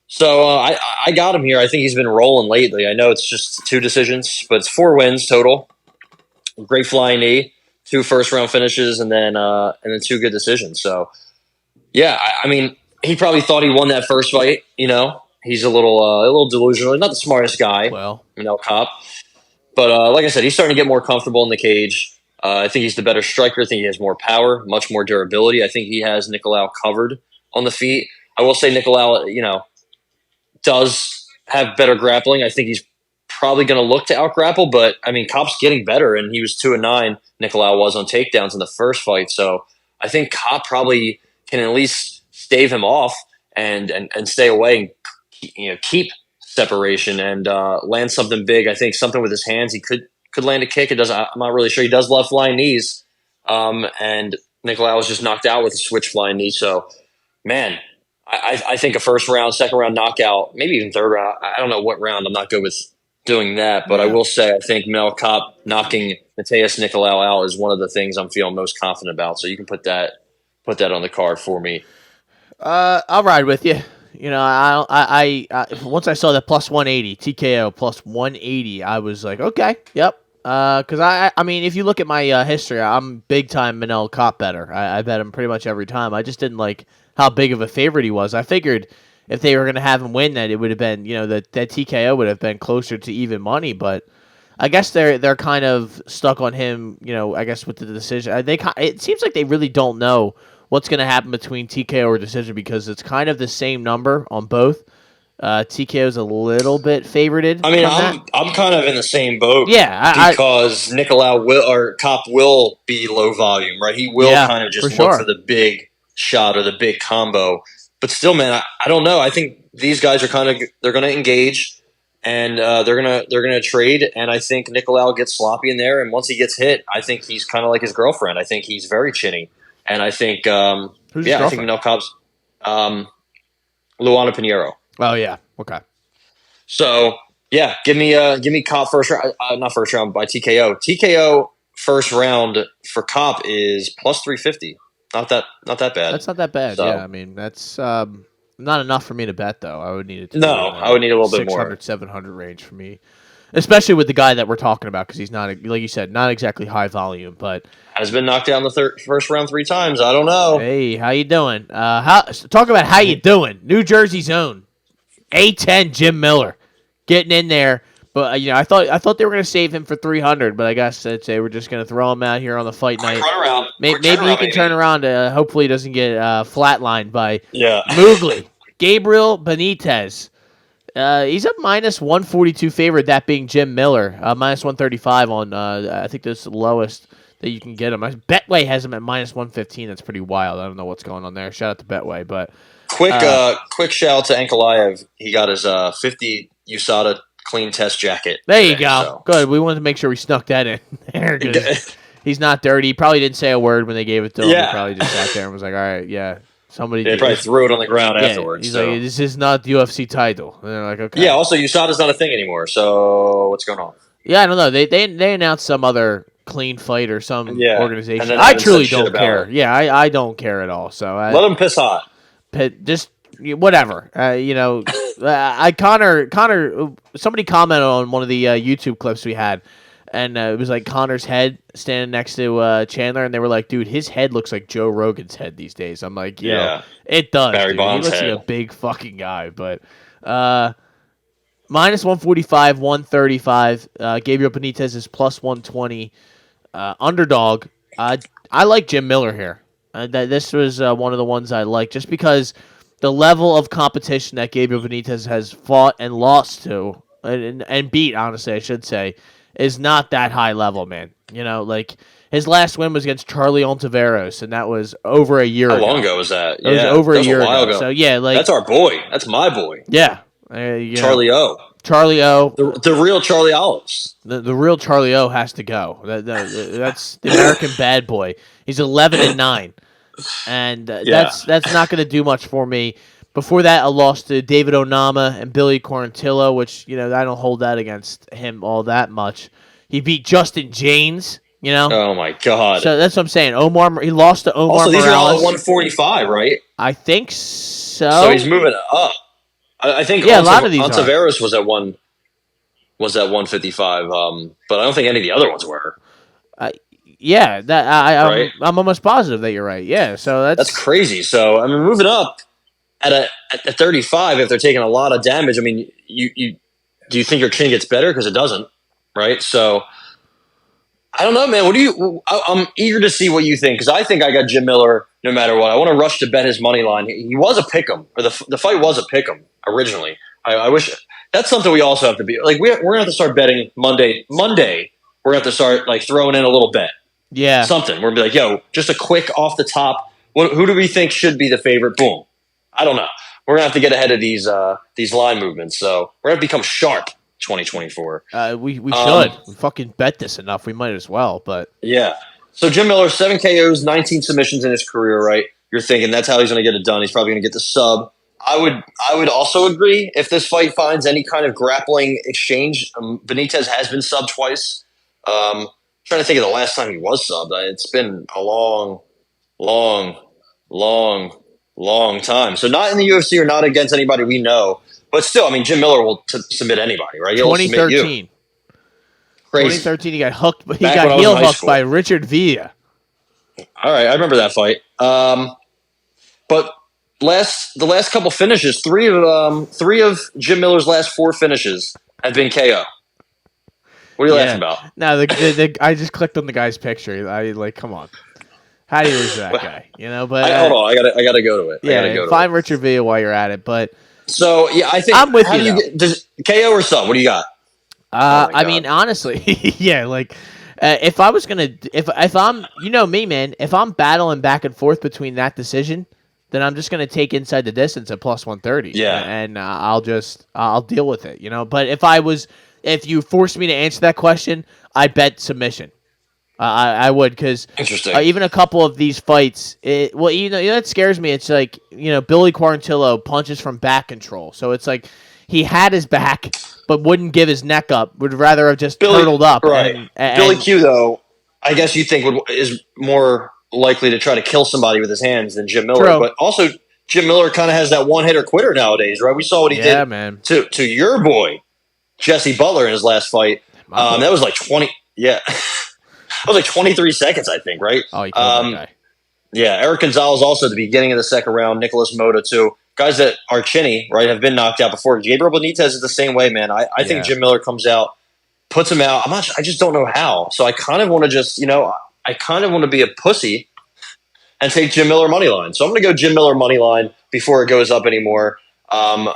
So I got him here. I think he's been rolling lately. I know it's just 2 decisions, but it's 4 wins total. Great flying knee, 2 first-round finishes, and then 2 good decisions. So, yeah, I mean, he probably thought he won that first fight. He's a little delusional. Not the smartest guy, well, Kopp. But like I said, he's starting to get more comfortable in the cage. I think he's the better striker. I think he has more power, much more durability. I think he has Nicolau covered on the feet. I will say Nicolau, does have better grappling. I think he's probably going to look to out-grapple, but, I mean, Kop's getting better, and he was 2-9, Nicolau was on takedowns in the first fight. So I think Kop probably can at least stave him off and stay away and keep separation and land something big. I think something with his hands, he could land a kick. I'm not really sure. He does love flying knees, and Nicolau was just knocked out with a switch flying knee. So, man, I think a first round, second round knockout, maybe even third round. I don't know what round. I'm not good with doing that, but I will say I think Mel Kopp knocking Mateus Nicolau out is one of the things I'm feeling most confident about. So you can put that on the card for me. I'll ride with you. I once I saw that plus 180 TKO plus 180, I was like, okay, yep. Because I mean, if you look at my history, I'm big time Manel Kopp better. I bet him pretty much every time. I just didn't like how big of a favorite he was. I figured if they were going to have him win, that it would have been, that TKO would have been closer to even money. But I guess they're kind of stuck on him. I guess with the decision, it seems like they really don't know what's going to happen between TKO or decision because it's kind of the same number on both. TKO is a little bit favorited. I mean, I'm kind of in the same boat. Yeah, because Kopp will be low volume, right? He will kind of just look for the big shot or the big combo. But still, man, I don't know. I think these guys are they're going to engage and they're gonna trade. And I think Nicolau gets sloppy in there. And once he gets hit, I think he's kind of like his girlfriend. I think he's very chinny. And I think, I think Manel Kopp's Luana Pinheiro. Oh yeah, okay. So yeah, give me Kopp first round, not first round by TKO. TKO first round for Kopp is plus 350. Not that bad. That's not that bad. So, yeah, I mean that's not enough for me to bet though. I would need it. I would need a little bit more. 600, 700 range for me, especially with the guy that we're talking about because he's not, like you said, not exactly high volume, but has been knocked down the first round 3 times. I don't know. Hey, how you doing? Talk about how you doing. New Jersey's own A10 Jim Miller getting in there, but I thought they were going to save him for 300, but I guess they were just going to throw him out here on the fight night. Maybe he can turn around. Hopefully, he doesn't get flatlined by Mugli. Gabriel Benitez. He's a minus 142 favorite, that being Jim Miller. Minus 135 on, I think that's the lowest that you can get him. Betway has him at minus 115. That's pretty wild. I don't know what's going on there. Shout out to Betway. But quick shout out to Ankalaev. He got his 50 USADA clean test jacket. There you go. So. Good. We wanted to make sure we snuck that in there. He's not dirty. He probably didn't say a word when they gave it to him. He probably just sat there and was like, all right, yeah. They probably threw it on the ground afterwards. He's like, this is not the UFC title. And they're like, okay. Yeah, also, USADA's not a thing anymore, so what's going on? Yeah, I don't know. They announced some other clean fight or some organization. I truly don't care. Yeah, I don't care at all. So let them piss hot. Just whatever. Connor, somebody commented on one of the YouTube clips we had, and it was like Connor's head standing next to Chandler, and they were like, dude, his head looks like Joe Rogan's head these days. I'm like, it does. Barry Bonds' he looks head. like a big fucking guy, but minus 145, 135. Gabriel Benitez is plus 120. Underdog. I like Jim Miller here. This was one of the ones I like just because the level of competition that Gabriel Benitez has fought and lost to and beat, honestly, I should say, is not that high level, man. Like his last win was against Charlie Ontiveros, and that was over a year ago. How long ago was that? It was over a year ago. So yeah, like that's our boy. That's my boy. Yeah, Charlie O. Charlie O. The real Charlie Olives. The real Charlie O has to go. That's the American bad boy. He's 11-9, and that's not going to do much for me. Before that, I lost to David Onama and Billy Quarantillo, which I don't hold that against him all that much. He beat Justin James. Oh my God! So that's what I'm saying. He lost to Omar also, these Morales. are all at 145, right? I think so. So he's moving up. I think a lot of these Ontiveros was at 155, but I don't think any of the other ones were. Yeah, right? I'm almost positive that you're right. Yeah, so that's crazy. So I mean, moving up at 35, if they're taking a lot of damage, I mean, do you think your chin gets better because it doesn't, right? So I don't know, man. What do you? I'm eager to see what you think because I think I got Jim Miller no matter what. I want to rush to bet his money line. He was a pick'em, or the fight was a pick'em originally. I wish that's something we also have to be like. We're gonna have to start betting Monday. Monday, we're gonna have to start like throwing in a little bet. Yeah, something. We're gonna be like, yo, just a quick off the top. Who do we think should be the favorite? Boom. I don't know. We're gonna have to get ahead of these line movements. So we're gonna become sharp. 2024. We should. We fucking bet this enough. We might as well. But yeah. So Jim Miller, 7 KOs, 19 submissions in his career. Right? You're thinking that's how he's going to get it done. He's probably going to get the sub. I would also agree if this fight finds any kind of grappling exchange. Benitez has been subbed twice. Trying to think of the last time he was subbed. It's been a long time. So not in the UFC or not against anybody we know. But still, I mean, Jim Miller will submit anybody, right? He'll 2013. Submit you. Crazy. 2013, he got hooked. He Back got when I was heel in high hooked school. by Richard Villa. All right, I remember that fight. But the last couple finishes, three of Jim Miller's last 4 finishes have been KO. What are you laughing about? No, I just clicked on the guy's picture. I like, come on. How do you lose to that guy? You know, but hold on, I gotta go to it. Yeah, find Richard Villa while you're at it. But so yeah, I think I'm with you. Does KO or sub? What do you got? I mean, honestly, yeah. Like, if I was gonna, if I'm, you know me, man. If I'm battling back and forth between that decision, then I'm just gonna take inside the distance at plus 130. Yeah, and I'll deal with it. You know, but if you forced me to answer that question, I bet submission. I would because even a couple of these fights, that scares me. It's like, Billy Quarantillo punches from back control, so it's like he had his back but wouldn't give his neck up. Would rather have just turtled up. Right. Billy Q, though, I guess you think is more likely to try to kill somebody with his hands than Jim Miller. True. But also, Jim Miller kind of has that one-hitter quitter nowadays, right? We saw what he did man. to your boy, Jesse Butler, in his last fight. That was like 20 – yeah. That was like 23 seconds, I think, right? Oh, he killed that guy. Yeah, Eric Gonzalez also at the beginning of the second round, Nicholas Mota too. Guys that are chinny, right, have been knocked out before. Gabriel Benitez is the same way, man. I think Jim Miller comes out, puts him out. I just don't know how. So I kind of want to just, I kind of want to be a pussy and take Jim Miller money line. So I'm going to go Jim Miller money line before it goes up anymore. I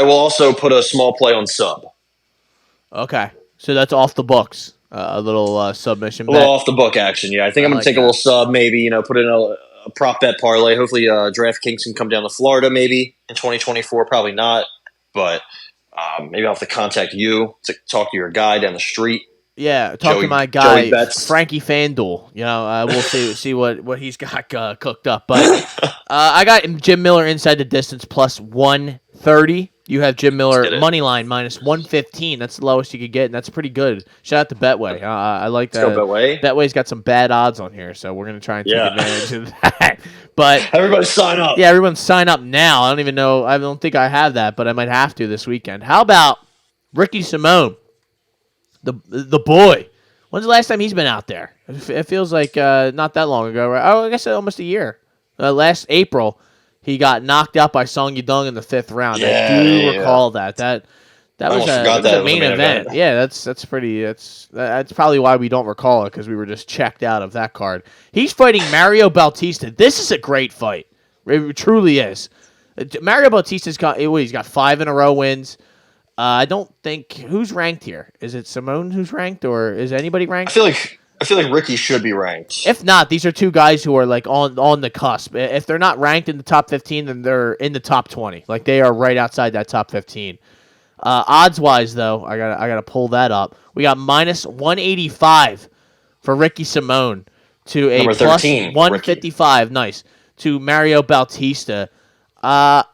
will also put a small play on sub. Okay, so that's off the books. A little submission bet. A little off the book action, yeah. I think I'm going to take a little sub, maybe, put in a prop bet parlay. Hopefully DraftKings can come down to Florida maybe in 2024. Probably not, but maybe I'll have to contact you to talk to your guy down the street. Yeah, talk to my guy, Frankie FanDuel. We'll see what he's got cooked up. But I got Jim Miller inside the distance plus 130. You have Jim Miller money line minus 115. That's the lowest you could get, and that's pretty good. Shout out to Betway. I like that. Let's go Betway. Betway's got some bad odds on here, so we're gonna try and take advantage of that. But everybody sign up. Yeah, everyone sign up now. I don't even know. I don't think I have that, but I might have to this weekend. How about Ricky Simone, the boy? When's the last time he's been out there? It feels like not that long ago, right? Oh, I guess almost a year. Last April. He got knocked out by Song Yadong in the 5th round. Yeah, I do recall that. That was a main event. Yeah, that's pretty. That's probably why we don't recall it, because we were just checked out of that card. He's fighting Mario Bautista. This is a great fight. It truly is. Mario Bautista's he's got 5 in a row wins. I don't think who's ranked here. Is it Simone who's ranked, or is anybody ranked? I feel like Ricky should be ranked. If not, these are two guys who are like on the cusp. If they're not ranked in the top 15, then they're in the top 20. Like they are right outside that top 15. Odds wise, though, I gotta pull that up. We got minus 185 for Ricky Simone to a Number 13, plus 155. Ricky. Nice to Mario Bautista.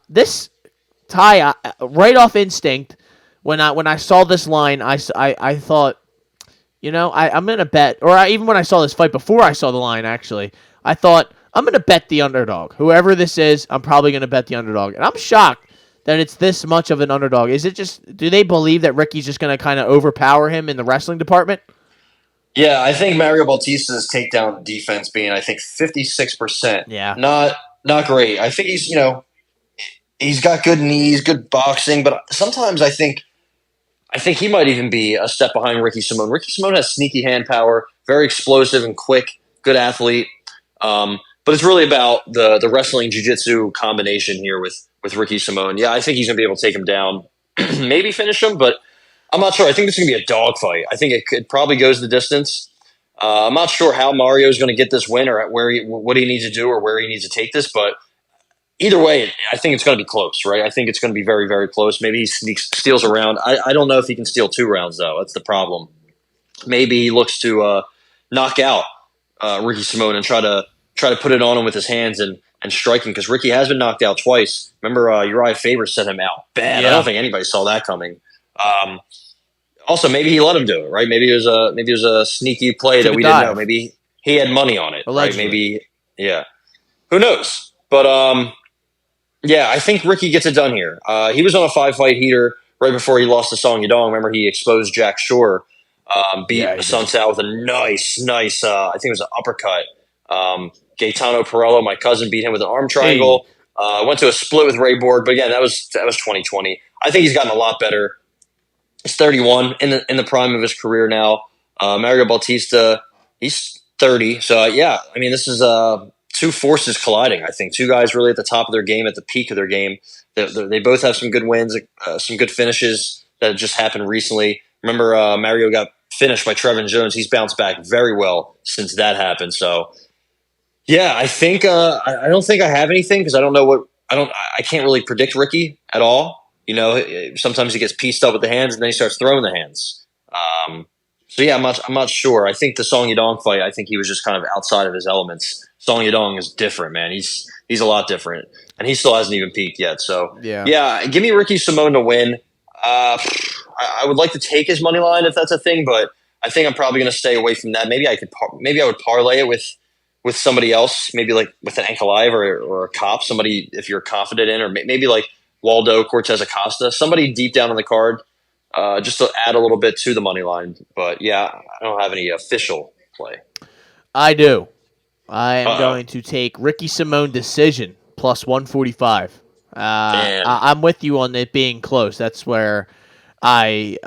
This tie right off instinct. When I saw this line, I thought, I'm going to bet, even when I saw this fight before I saw the line, actually, I thought, I'm going to bet the underdog. Whoever this is, I'm probably going to bet the underdog. And I'm shocked that it's this much of an underdog. Is it just, do they believe that Ricky's just going to kind of overpower him in the wrestling department? Yeah, I think Mario Bautista's takedown defense being, 56%. Yeah. Not great. I think he's got good knees, good boxing, but sometimes I think I think he might even be a step behind Ricky Simone. Ricky Simone has sneaky hand power, very explosive and quick, good athlete. But it's really about the wrestling jiu-jitsu combination here with Ricky Simone. Yeah, I think he's going to be able to take him down, maybe finish him, but I'm not sure. I think this is going to be a dogfight. I think it probably goes the distance. I'm not sure how Mario is going to get this win or what he needs to do or where he needs to take this, but either way, I think it's going to be close, right? I think it's going to be very, very close. Maybe he steals a round. I don't know if he can steal 2 rounds, though. That's the problem. Maybe he looks to knock out Ricky Simone and try to put it on him with his hands and striking, because Ricky has been knocked out twice. Remember, Uriah Faber set him out bad. Yeah. I don't think anybody saw that coming. Also, maybe he let him do it, right? Maybe it was a sneaky play that we didn't know. Maybe he had money on it, right? Maybe, yeah. Who knows? But yeah, I think Ricky gets it done here. He was on a 5-fight heater right before he lost to Song Yadong. Remember, he exposed Jack Shore, beat Sun Sal with a nice, I think it was an uppercut. Gaetano Perello, my cousin, beat him with an arm triangle. Went to a split with Ray Borg, but again, that was 2020. I think he's gotten a lot better. He's 31 in the prime of his career now. Mario Bautista, he's 30. So yeah, I mean, this is 2 forces colliding. I think 2 guys really at the top of their game, at the peak of their game. They both have some good wins, some good finishes that just happened recently. Remember, Mario got finished by Trevin Jones. He's bounced back very well since that happened. So yeah, I think I don't think I have anything, because I don't know I can't really predict Ricky at all. You know, sometimes he gets pieced up with the hands and then he starts throwing the hands. So yeah, I'm not sure. I think the Song Yadong fight, I think he was just kind of outside of his elements. Song Yadong is different, man. He's a lot different, and he still hasn't even peaked yet. So yeah, give me Ricky Simone to win. I would like to take his money line if that's a thing, but I think I'm probably going to stay away from that. Maybe I would parlay it with somebody else, maybe like with an Ankalaev or a Cop, somebody if you're confident in, or maybe like Waldo Cortez Acosta, somebody deep down on the card, just to add a little bit to the money line. But yeah, I don't have any official play. I do. I am going to take Ricky Simone decision plus 145. I'm with you on it being close. That's where I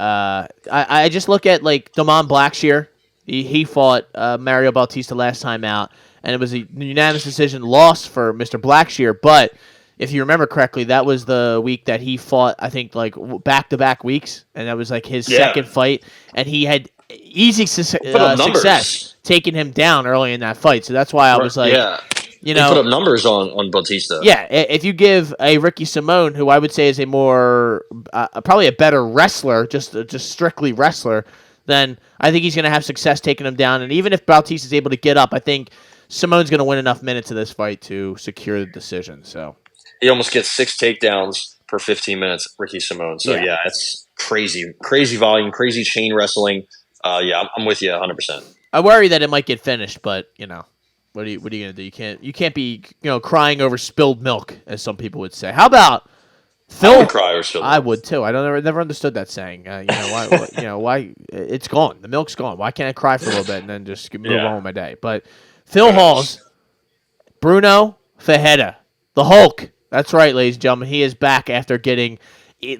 just look at like Damon Blackshear. He fought Mario Bautista last time out, and it was a unanimous decision loss for Mr. Blackshear. But if you remember correctly, that was the week that he fought, I think, like back-to-back weeks, and that was like his second fight, and he had easy success taking him down early in that fight. So that's why I was like, you know, he put up numbers on Bautista. Yeah, if you give a Ricky Simone, who I would say is a more, probably a better wrestler, just strictly wrestler, then I think he's going to have success taking him down. And even if Bautista is able to get up, I think Simone's going to win enough minutes of this fight to secure the decision. So he almost gets 6 takedowns per 15 minutes, Ricky Simone. So yeah, it's crazy volume, crazy chain wrestling. Yeah, I'm with you 100%. I worry that it might get finished, but you know, what are you going to do? You can't be crying over spilled milk, as some people would say. How about Phil? I would cry over spilled milk. I would too. I never understood that saying. Why it's gone. The milk's gone. Why can't I cry for a little bit and then just move on with my day? But Phil Hall's Bruno Ferreira, the Hulk. That's right, ladies and gentlemen. He is back after getting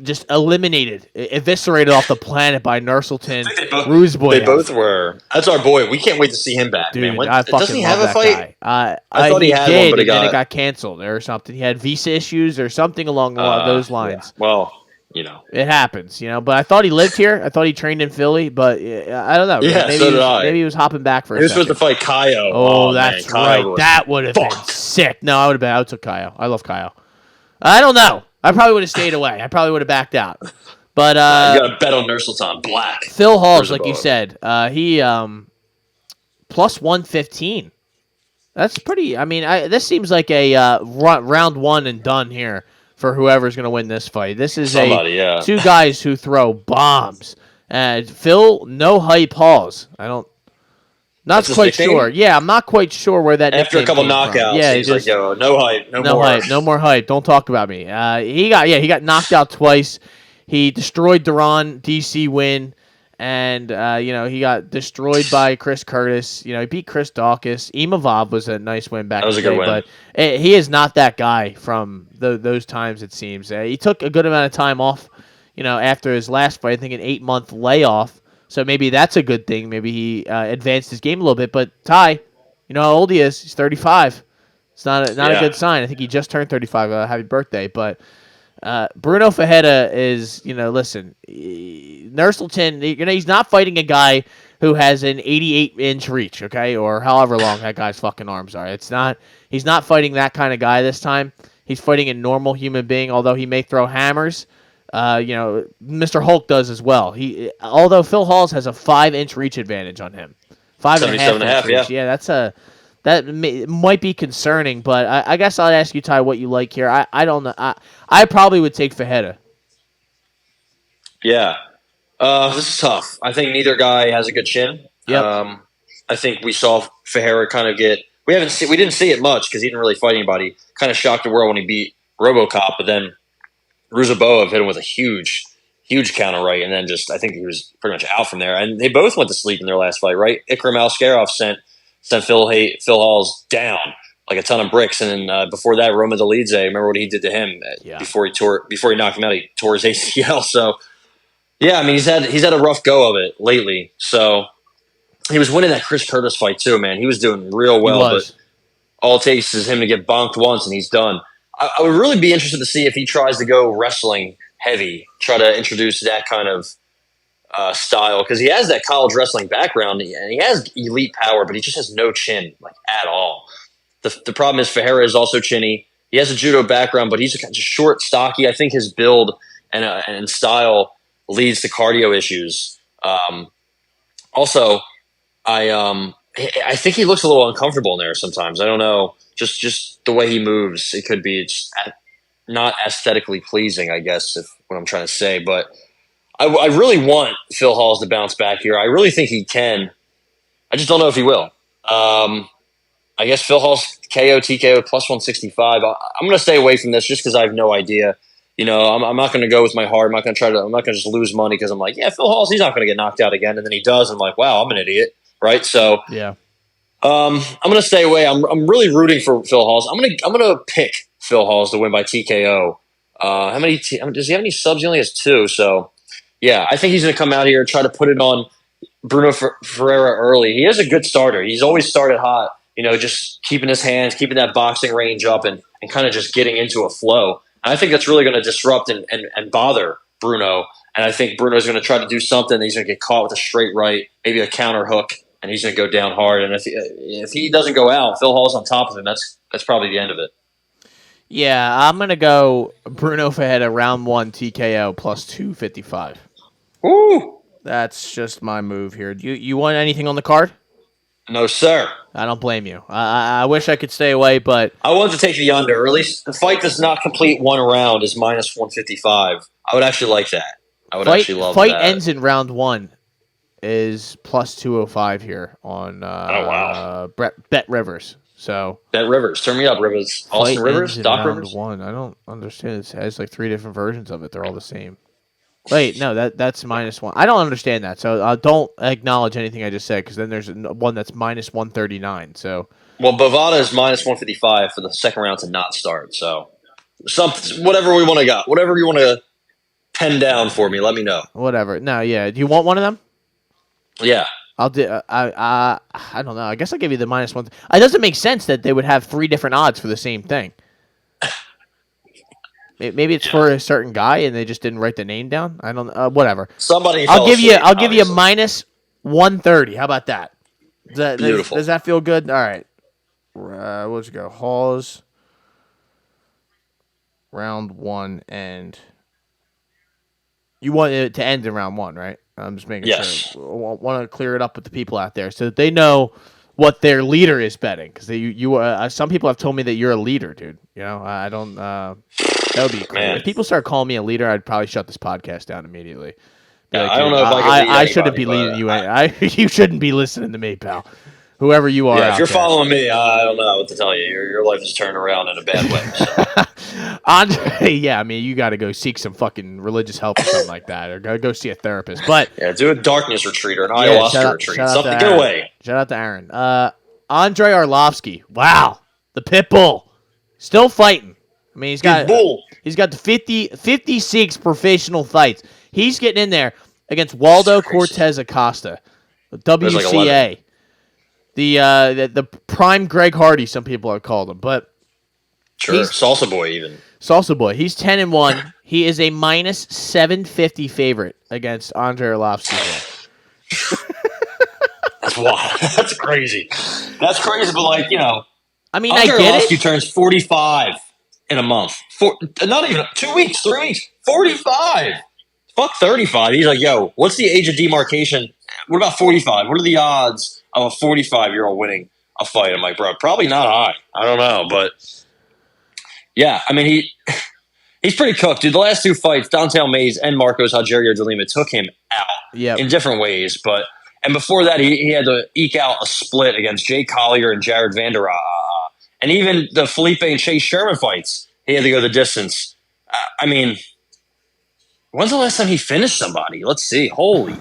just eliminated, eviscerated off the planet by Nurselton Roosboy. They both were. That's our boy. We can't wait to see him back, dude, man. I doesn't he have a fight? I thought he had one, but then it got canceled or something. He had visa issues or something along those lines. Yeah. Well, it happens, But I thought he lived here. I thought he trained in Philly, but I don't know. Yeah, maybe so did I. Maybe he was hopping back for a second. He was supposed to fight Kaio. Oh, that's right. That would have been sick. No, I would took Kaio. I love Kaio. I don't know. I probably would have stayed away. I probably would have backed out. But you got to bet on Nursultan Black. Phil Hall's, like you said, he plus 115. That's pretty. I mean, this seems like a round one and done here for whoever's going to win this fight. This is two guys who throw bombs. Phil, no hype Halls. Not quite sure. Yeah, I'm not quite sure where that after a couple knockouts. He's like, "Yo, no hype, no more hype. Don't talk about me." He got knocked out twice. He destroyed Duran, DC win, and he got destroyed by Chris Curtis. He beat Chris Dawkins. Imavov was a nice win back. That was a good win, but he is not that guy from those times. It seems he took a good amount of time off. after his last fight, I think an 8-month layoff. So maybe that's a good thing. Maybe he advanced his game a little bit. But Ty, you know how old he is? He's 35. It's not a good sign. I think he just turned 35. Happy birthday. But Bruno Ferreira is, listen, Nurselton, he's not fighting a guy who has an 88-inch reach, okay, or however long that guy's fucking arms are. He's not fighting that kind of guy this time. He's fighting a normal human being, although he may throw hammers. Mr. Hulk does as well. Although Phil Halls has a 5-inch reach advantage on him. 5.5 inch reach. Yeah, that might be concerning, but I guess I'll ask you, Ty, what you like here. I don't know. I probably would take Ferreira. Yeah. This is tough. I think neither guy has a good chin. Yep. I think we saw Ferreira kind of get – we didn't see it much because he didn't really fight anybody. Kind of shocked the world when he beat RoboCop, but then Ruzaboev hit him with a huge counter right, and then I think he was pretty much out from there. And they both went to sleep in their last fight, right? Ikram Alskarov sent Phil Halls down like a ton of bricks, and then before that, Roman Dolidze, remember what he did to him before he knocked him out? He tore his ACL. So yeah, I mean he's had a rough go of it lately. So he was winning that Chris Curtis fight too, man. He was doing real well, but all it takes is him to get bonked once and he's done. I would really be interested to see if he tries to go wrestling heavy, try to introduce that kind of style, because he has that college wrestling background and he has elite power, but he just has no chin at all. The problem is Ferreira is also chinny. He has a judo background, but he's just short, stocky. I think his build and style leads to cardio issues. Also, I think he looks a little uncomfortable in there sometimes. I don't know, just the way he moves. It could be not aesthetically pleasing, I guess, if what I'm trying to say. But I really want Phil Halls to bounce back here. I really think he can. I just don't know if he will. I guess Phil Halls KO, TKO, plus 165. I'm going to stay away from this just because I have no idea. I'm not going to go with my heart. I'm not going to just lose money because I'm like, yeah, Phil Halls, he's not going to get knocked out again. And then he does. And I'm like, wow, I'm an idiot. Right. So, yeah. I'm going to stay away. I'm really rooting for Phil Halls. I'm going to pick Phil Halls to win by TKO. Does he have any subs? He only has 2. So, yeah, I think he's going to come out here and try to put it on Bruno Ferreira early. He is a good starter. He's always started hot, just keeping his hands, keeping that boxing range up and kind of just getting into a flow. And I think that's really going to disrupt and bother Bruno. And I think Bruno's going to try to do something. He's going to get caught with a straight right, maybe a counter hook, and he's going to go down hard. And if he doesn't go out, Phil Hall's on top of him. That's probably the end of it. Yeah, I'm going to go Bruno Ferreira round 1 TKO plus 255. Woo! That's just my move here. You want anything on the card? No, sir. I don't blame you. I wish I could stay away, but I wanted to take the under. Or at least the fight does not complete one round is minus 155. I would actually like that. I would actually love that. Fight ends in round 1 is plus 205 here on Bet Rivers. So Bet Rivers, turn me up, Rivers. Austin Rivers, Doc Rivers. Round 1. I don't understand. It has like 3 different versions of it. They're all the same. Wait, no, that's minus 1. I don't understand that, so don't acknowledge anything I just said, because then there's one that's minus 139. So, well, Bovada is minus 155 for the second round to not start. So, whatever we want to got, whatever you want to pen down for me, let me know. Whatever. No, yeah. Do you want one of them? Yeah. I'll do. I don't know. I guess I'll give you the minus 1. It doesn't make sense that they would have 3 different odds for the same thing. Maybe it's for a certain guy and they just didn't write the name down. I don't know. Whatever. Somebody. I'll give you minus 130. How about that? Beautiful. Does that feel good? All right. Let's go. Halls. Round 1 and you want it to end in round 1, right? I'm just making sure. I want to clear it up with the people out there so that they know what their leader is betting. Because some people have told me that you're a leader, dude. I don't. That would be cool. If people start calling me a leader, I'd probably shut this podcast down immediately. Yeah, I don't know if I shouldn't be leading you. You shouldn't be listening to me, pal. Whoever you are. Yeah, if you're following me, I don't know what to tell you. Your life is turned around in a bad way. So. Andre, yeah, I mean, you got to go seek some fucking religious help or something like that, or go see a therapist. But do a darkness retreat or an ayahuasca retreat. Something. Get away. Shout out to Aaron. Andre Arlovsky. Wow, the pit bull, still fighting. I mean, he's bull. got the 56 professional fights. He's getting in there against Waldo Cortez Acosta, the WCA, the prime Greg Hardy. Some people have called him, but sure, Salsa Boy even. Salsa Boy. He's 10-1. He is a minus 750 favorite against Andre Arlovsky. That's wild. That's crazy. That's crazy, but like, I mean, Andre I get Arlovsky it. turns 45 in a month. Not even 2 weeks, 3 weeks. 45. Fuck 35. He's like, yo, what's the age of demarcation? What about 45? What are the odds of a 45-year-old winning a fight? I'm like, bro, probably not high. I don't know, but yeah, I mean, he's pretty cooked, dude. The last 2 fights, Don'Tale Mayes and Marcos Rogerio de Lima took him out in different ways, and before that, he had to eke out a split against Jay Collier and Jared Vanderaa. And even the Felipe and Chase Sherman fights, he had to go the distance. I mean, when's the last time he finished somebody? Let's see. Holy.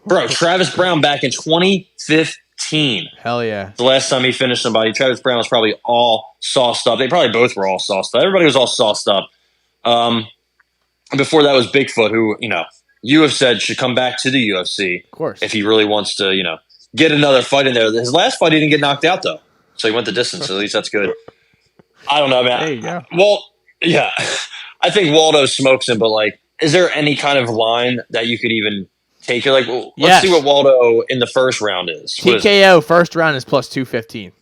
Bro, Travis Brown back in 2015. Hell yeah. The last time he finished somebody. Travis Brown was probably all sauced up. They probably both were all sauced up. Everybody was all sauced up. And before that was Bigfoot, who, you have said should come back to the UFC. Of course. If he really wants to, get another fight in there. His last fight, he didn't get knocked out, though. So he went the distance. At least that's good. I don't know, man. There you go. Well, yeah. I think Waldo smokes him, but, like, is there any kind of line that you could even take? You're like, well, let's see what Waldo in the first round is. TKO first round is plus 215.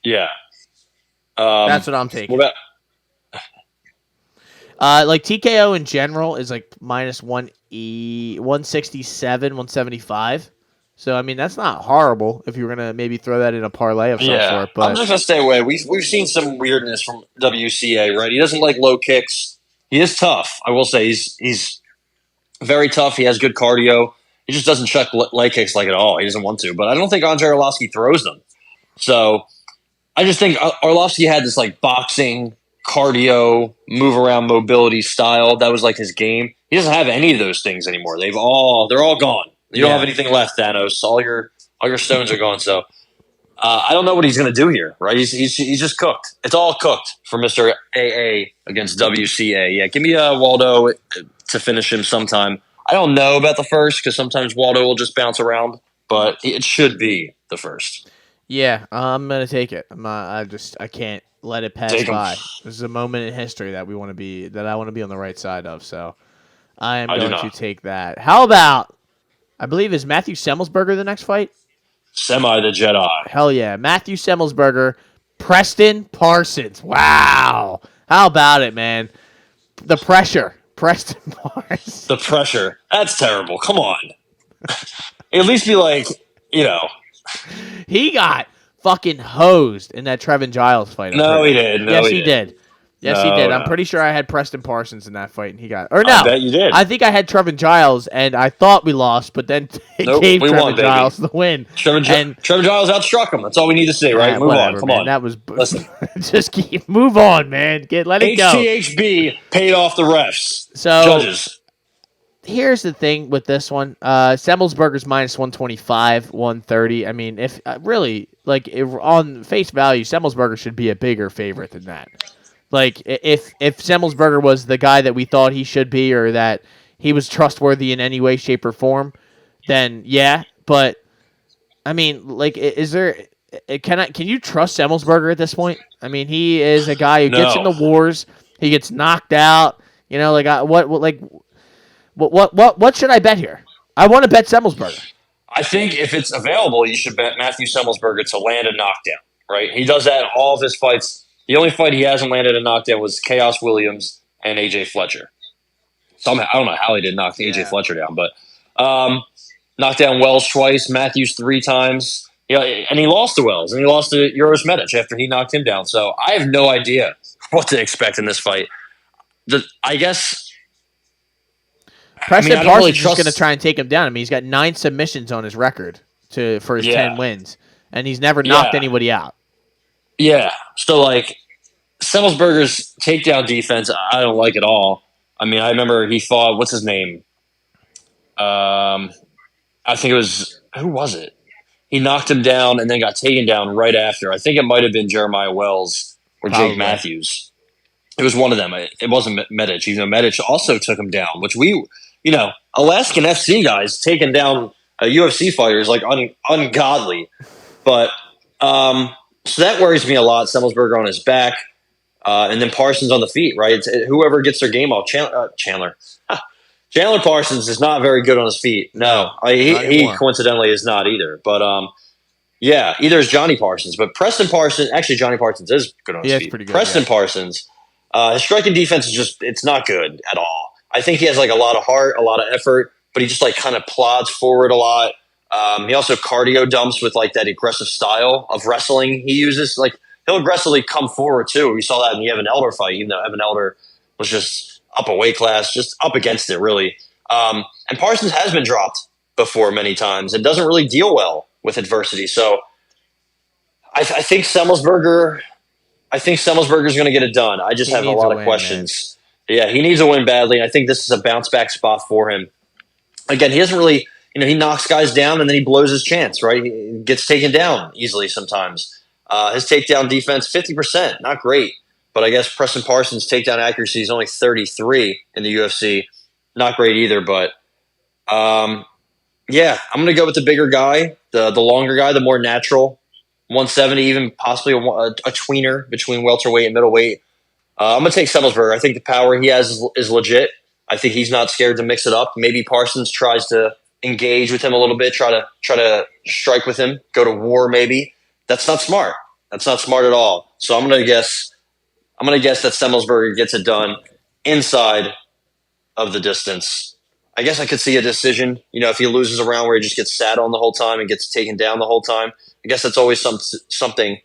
Yeah. That's what I'm taking. What about like TKO in general is like minus 167, 175. So I mean that's not horrible if you were gonna maybe throw that in a parlay of some sort. But I'm just gonna stay away. We've seen some weirdness from WCA, right? He doesn't like low kicks. He is tough. I will say he's very tough. He has good cardio. He just doesn't chuck leg kicks like at all. He doesn't want to. But I don't think Andre Arlovsky throws them. So I just think Arlovsky had this like boxing, cardio, move around mobility style. That was like his game. He doesn't have any of those things anymore. They're all gone. You don't have anything left, Thanos. All your stones are gone. So I don't know what he's going to do here, right? He's just cooked. It's all cooked for Mr. AA against WCA. Yeah, give me Waldo to finish him sometime. I don't know about the first because sometimes Waldo will just bounce around, but it should be the first. Yeah, I'm going to take it. I can't let it pass by. This is a moment in history that I want to be on the right side of. So I am going to take that. How about? I believe is Matthew Semmelsberger the next fight? Semi the Jedi. Hell yeah. Matthew Semmelsberger, Preston Parsons. Wow. How about it, man? The pressure. Preston Parsons. The pressure. That's terrible. Come on. At least be like, He got fucking hosed in that Trevin Giles fight. No, he did. Yes, he did. Yes, he did. I'm pretty sure I had Preston Parsons in that fight, and he got. Or no, I bet you did. I think I had Trevin Giles, and I thought we lost, but then gave Trevin Giles the win. Trevin Giles outstruck him. That's all we need to see, right? Move on. Come on. That was. Listen. Just move on, man. Let it go. HTHB paid off the refs. So judges. Here's the thing with this one. Semmelsberger's minus 125, 130. I mean, if really if on face value, Semmelsberger should be a bigger favorite than that. Like, if Semmelsberger was the guy that we thought he should be or that he was trustworthy in any way, shape, or form, then yeah. But, I mean, is there... Can you trust Semmelsberger at this point? I mean, he is a guy who gets into wars. He gets knocked out. What should I bet here? I want to bet Semmelsberger. I think if it's available, you should bet Matthew Semmelsberger to land a knockdown, right? He does that in all of his fights. The only fight he hasn't landed a knockdown was Chaos Williams and AJ Fletcher. Somehow, I don't know how he did knock AJ Fletcher down, but knocked down Wells twice, Matthews 3 times. And he lost to Wells, and he lost to Uros Medic after he knocked him down. So I have no idea what to expect in this fight. I guess Preston Parsons is just going to try and take him down. I mean, he's got 9 submissions on his record for his 10 wins, and he's never knocked anybody out. Yeah, so Semmelsberger's takedown defense, I don't like at all. I mean, I remember he fought, what's his name? I think it was, who was it? He knocked him down and then got taken down right after. I think it might have been Jeremiah Wells or Jake Matthews. It was one of them. It wasn't Medic, even though Medic also took him down, which Alaskan FC guys taking down UFC fighters like ungodly. But so that worries me a lot. Semmelsberger on his back, and then Parsons on the feet, right? Whoever gets their game off. Chandler Parsons is not very good on his feet. No, he coincidentally is not either. But yeah, either is Johnny Parsons. But Preston Parsons, actually Johnny Parsons is good on his feet. Pretty good, Preston Parsons, his striking defense is it's not good at all. I think he has like a lot of heart, a lot of effort, but he just like kind of plods forward a lot. He also cardio dumps with like that aggressive style of wrestling he uses. Like he'll aggressively come forward too. We saw that in the Evan Elder fight, even though Evan Elder was just up a weight class, just up against it really. And Parsons has been dropped before many times and doesn't really deal well with adversity. So I think Semmelsberger is going to get it done. I just have a lot of questions. Man. Yeah, he needs a win badly. I think this is a bounce back spot for him. Again, he doesn't really, he knocks guys down and then he blows his chance, right? He gets taken down easily sometimes. His takedown defense, 50%, not great. But I guess Preston Parsons' takedown accuracy is only 33 in the UFC. Not great either, but yeah, I'm going to go with the bigger guy, the longer guy, the more natural. 170, even possibly a tweener between welterweight and middleweight. I'm going to take Semmelsberger. I think the power he has is legit. I think he's not scared to mix it up. Maybe Parsons tries to engage with him a little bit, try to strike with him, go to war maybe. That's not smart. That's not smart at all. So I'm going to guess that Semmelsberger gets it done inside of the distance. I guess I could see a decision, if he loses a round where he just gets sat on the whole time and gets taken down the whole time. I guess that's always something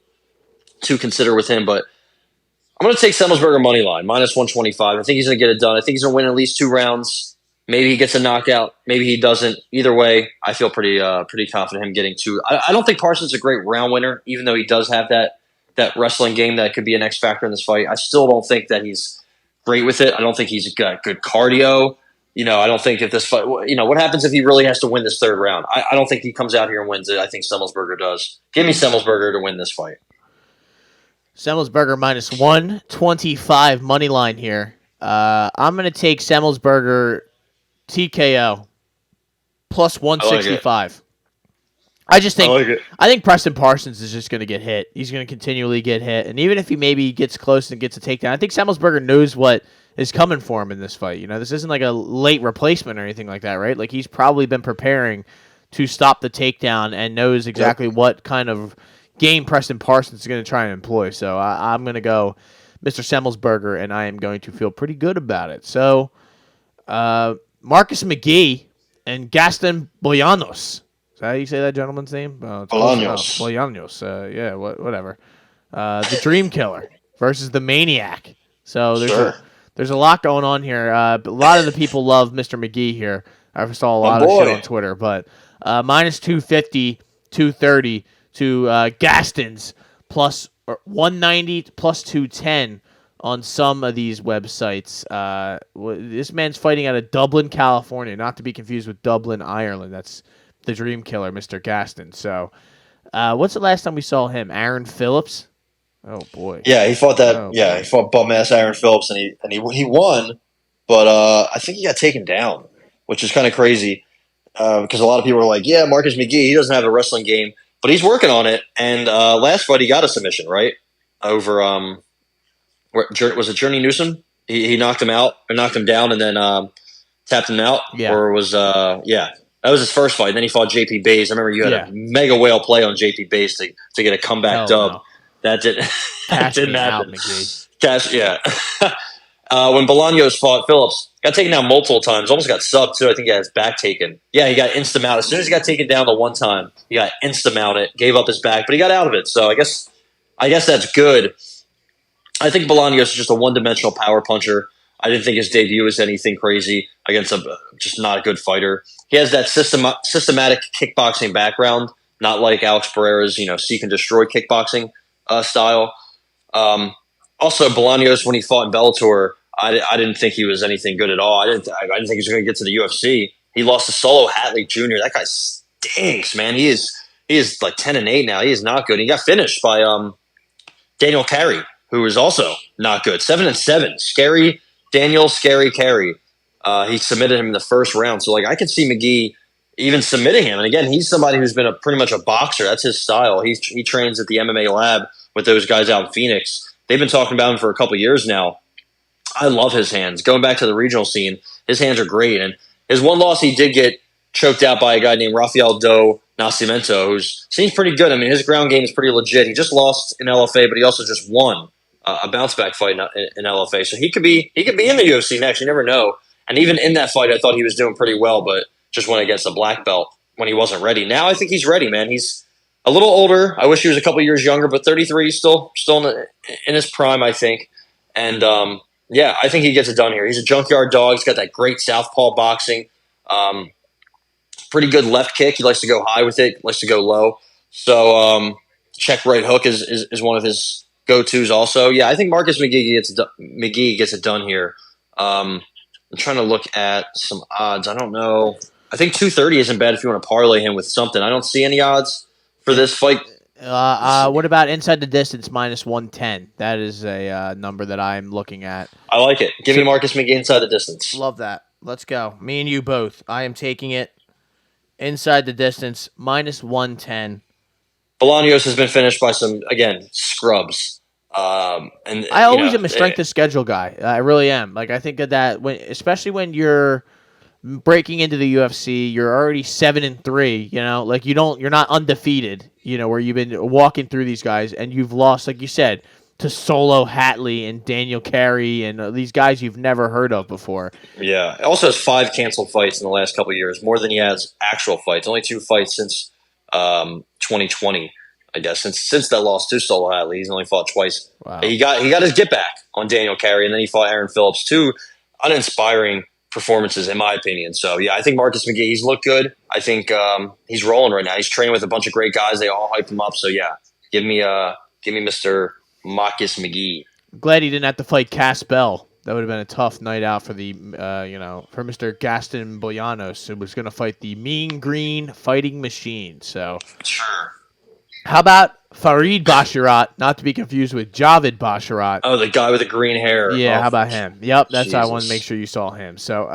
to consider with him, but I'm going to take Semmelsberger money line, minus 125. I think he's going to get it done. I think he's going to win at least 2 rounds. Maybe he gets a knockout. Maybe he doesn't. Either way, I feel pretty confident him getting 2. I don't think Parsons is a great round winner, even though he does have that wrestling game that could be an X factor in this fight. I still don't think that he's great with it. I don't think he's got good cardio. I don't think if this fight, what happens if he really has to win this 3rd round? I don't think he comes out here and wins it. I think Semmelsberger does. Give me Semmelsberger to win this fight. Semmelsberger minus 125 money line here. I'm going to take Semmelsberger TKO plus 165. I think Preston Parsons is just going to get hit. He's going to continually get hit. And even if he maybe gets close and gets a takedown, I think Semmelsberger knows what is coming for him in this fight. This isn't like a late replacement or anything like that, right? Like he's probably been preparing to stop the takedown and knows exactly what kind of game Preston Parsons is going to try and employ. So I'm going to go Mr. Semmelsberger, and I am going to feel pretty good about it. So Marcus McGee and Gaston Bolaños. Is that how you say that gentleman's name? Bolaños. Bolaños. Yeah, whatever. The Dream Killer versus the Maniac. So there's a lot going on here. A lot of the people love Mr. McGee here. I saw a lot of shit on Twitter, but minus 250, 230 to Gaston's plus 190 plus 210 on some of these websites. This man's fighting out of Dublin, California, not to be confused with Dublin, Ireland. That's the Dream Killer, Mr. Gaston. So, what's the last time we saw him? Aaron Phillips. Oh boy. Yeah, he fought that. He fought bum ass Aaron Phillips, and he won, but I think he got taken down, which is kind of crazy because a lot of people are like, "Yeah, Marcus McGee, he doesn't have a wrestling game, but he's working on it." And last fight, he got a submission right over was it Journey Newsom? He knocked him out or knocked him down, and then tapped him out. Yeah, or was that was his first fight. And then he fought JP Bays. I remember you had a mega whale play on JP Bays to get a comeback dub. No. That didn't happen. Cash, yeah. When Bolaños fought Phillips, got taken down multiple times. Almost got subbed too. I think he got his back taken. Yeah, he got insta-mounted. As soon as he got taken down the one time, he got insta-mounted, gave up his back, but he got out of it. So I guess that's good. I think Bolaños is just a one-dimensional power puncher. I didn't think his debut was anything crazy against just not a good fighter. He has that systematic kickboxing background, not like Alex Pereira's seek and destroy kickboxing style. Also, Bolaños, when he fought in Bellator, I didn't think he was anything good at all. I didn't think he was going to get to the UFC. He lost to Solo Hatley Jr. That guy stinks, man. He is like 10-8 now. He is not good. He got finished by Daniel Carey, who is also not good. 7-7. Scary Daniel, scary Carey. He submitted him in the first round. So, like, I could see McGee even submitting him. And again, he's somebody who's been pretty much a boxer. That's his style. He trains at the MMA lab with those guys out in Phoenix. They've been talking about him for a couple years now. I love his hands. Going back to the regional scene, his hands are great. And his one loss, he did get choked out by a guy named Rafael do Nascimento, who seems pretty good. I mean, his ground game is pretty legit. He just lost in LFA, but he also just won a bounce back fight in LFA. So he could be in the UFC next. You never know. And even in that fight, I thought he was doing pretty well, but just went against a black belt when he wasn't ready. Now I think he's ready, man. He's a little older. I wish he was a couple years younger, but 33, still in his prime, I think. And yeah, I think he gets it done here. He's a junkyard dog. He's got that great southpaw boxing. Pretty good left kick. He likes to go high with it. Likes to go low. So check right hook is one of his go-tos also. Yeah, I think Marcus McGee gets it done here. I'm trying to look at some odds. I don't know. I think 230 isn't bad if you want to parlay him with something. I don't see any odds for this fight. What about inside the distance minus 110? That is a number that I'm looking at. I like it. Give me Marcus McGee inside the distance. Love that. Let's go. Me and you both. I am taking it inside the distance minus 110. Bolaños has been finished by some, again, scrubs. And I always am a strength of schedule guy. I really am. Like, I think of that especially when you're breaking into the UFC, you're already 7-3. You know, like you're not undefeated. You know, where you've been walking through these guys and you've lost, like you said, to Solo Hatley and Daniel Carey and these guys you've never heard of before. Yeah, he also has 5 canceled fights in the last couple of years, more than he has actual fights. Only 2 fights since 2020. I guess since that loss to Solo Hatley, he's only fought twice. Wow. He got his get back on Daniel Carey, and then he fought Aaron Phillips. 2 uninspiring performances, in my opinion. So yeah, I think Marcus McGee, he's looked good. I think he's rolling right now. He's training with a bunch of great guys. They all hype him up. So yeah, give me Mr. Marcus McGee. Glad he didn't have to fight Cass Bell. That would have been a tough night out for the for Mr. Gaston Bolaños, who was going to fight the Mean Green Fighting Machine. So Sure. How about Farid Basharat, not to be confused with Javid Basharat? Oh, the guy with the green hair. Yeah, oh, how about him? Yep, that's Jesus. why I wanted to make sure you saw him. So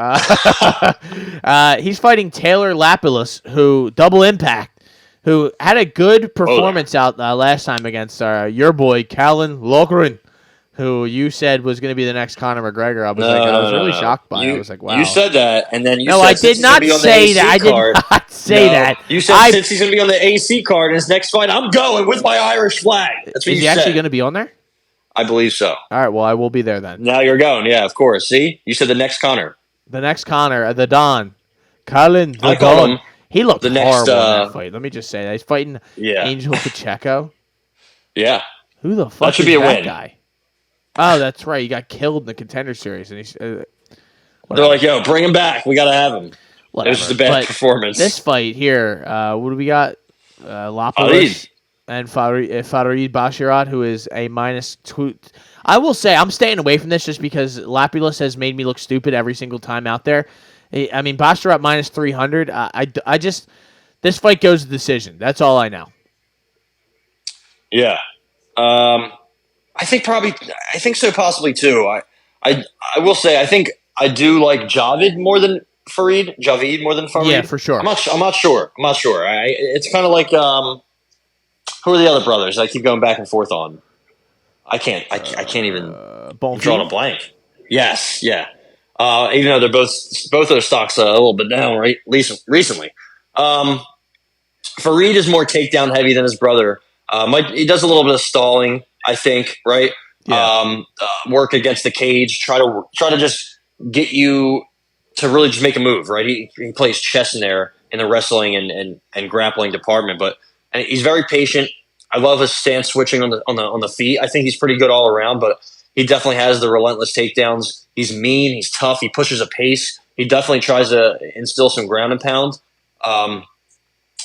he's fighting Taylor Lapillus, who double impact, who had a good performance out last time against your boy Callan Loughran, who you said was going to be the next Conor McGregor. I was really shocked by it. I was like, wow. You said that, and then you said I did not say that. I did not say that. You said since he's going to be on the AC card in his next fight, I'm going with my Irish flag. That's what Is he actually going to be on there? I believe so. All right, well, I will be there then. Now you're going. Yeah, of course. See? You said the next Conor. The next Conor, the Don. Callan the I called Don. him. He looked The next, horrible in that fight. Let me just say that. He's fighting Yeah. Angel Pacheco. Yeah. Who the fuck should is be a that win. guy? Oh, that's right. He got killed in the Contender Series. And he's, They're like, yo, bring him back. We got to have him. whatever. It was just a bad But performance. This fight here, what do we got? Lapillus and Farid Basharat, who is a -2. I will say I'm staying away from this just because Lapillus has made me look stupid every single time out there. I mean, Basharat -300. I just this fight goes to decision. That's all I know. Yeah. I think so possibly too. I will say I think I do like Javid more than Farid. Yeah, for sure. I'm not sure. It's kind of like who are the other brothers? I keep going back and forth on. I can't even draw a blank. Yes, yeah. Even though they're both their stocks a little bit down right recently. Farid is more takedown heavy than his brother. He does a little bit of stalling, I think, right? Yeah. Work against the cage, try to just get you to really just make a move, right? He plays chess in there in the wrestling and grappling department, and he's very patient. I love his stance switching on the feet. I think he's pretty good all around, but he definitely has the relentless takedowns. He's mean, he's tough, he pushes a pace. He definitely tries to instill some ground and pound.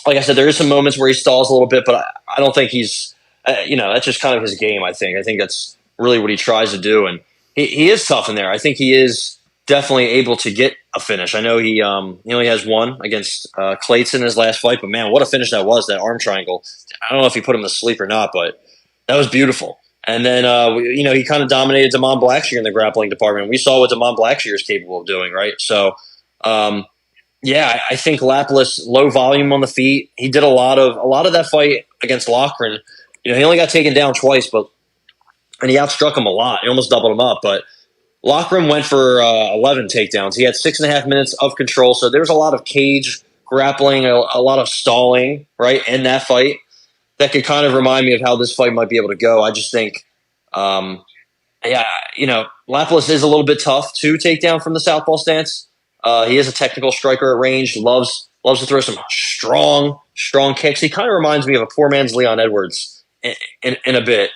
Like I said, there is some moments where he stalls a little bit, but I don't think he's, that's just kind of his game, I think that's really what he tries to do. And he is tough in there. I think he is definitely able to get a finish. I know he only has one against Clayton in his last fight, but man, what a finish that was, that arm triangle. I don't know if he put him to sleep or not, but that was beautiful. And then, he kind of dominated Damon Blackshear in the grappling department. We saw what Damon Blackshear is capable of doing, right? So, I think Lapilus, low volume on the feet. He did a lot of that fight against Loughran. He only got taken down twice, and he outstruck him a lot. He almost doubled him up, but Loughran went for 11 takedowns. He had 6.5 minutes of control, so there's a lot of cage grappling, a lot of stalling, right, in that fight that could kind of remind me of how this fight might be able to go. I just think, Lapilus is a little bit tough to take down from the southpaw stance. He is a technical striker at range, loves to throw some strong kicks. He kind of reminds me of a poor man's Leon Edwards in a bit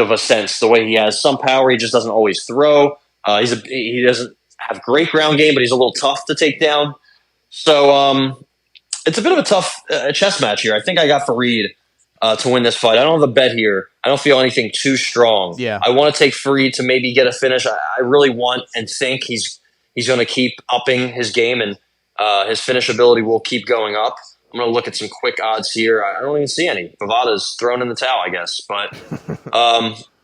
of a sense, the way he has some power. He just doesn't always throw. He doesn't have great ground game, but he's a little tough to take down. So it's a bit of a tough chess match here. I think I got Fareed to win this fight. I don't have a bet here. I don't feel anything too strong. Yeah. I want to take Fareed to maybe get a finish. I really want and think he's going to keep upping his game, and his finish ability will keep going up. I'm going to look at some quick odds here. I don't even see any. Bovada's thrown in the towel, I guess. But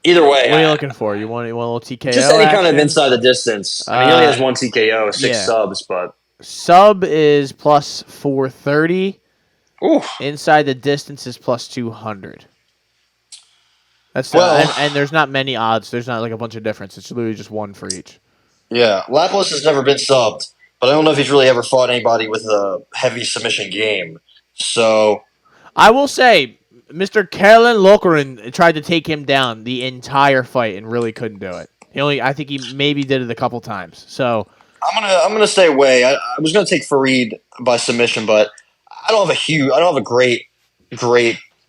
either way. What are you looking for? You want a little TKO Just any action? kind of inside the distance. I mean, he only has one TKO, 6 subs, but. Sub is plus 430. Ooh. Inside the distance is plus 200. That's and there's not many odds. There's not like a bunch of difference. It's literally just one for each. Yeah, Lapilus has never been subbed, but I don't know if he's really ever fought anybody with a heavy submission game. So I will say, Mr. Kellen Loughran tried to take him down the entire fight and really couldn't do it. I think he maybe did it a couple times. So I'm gonna stay away. I was gonna take Fareed by submission, but I don't have a great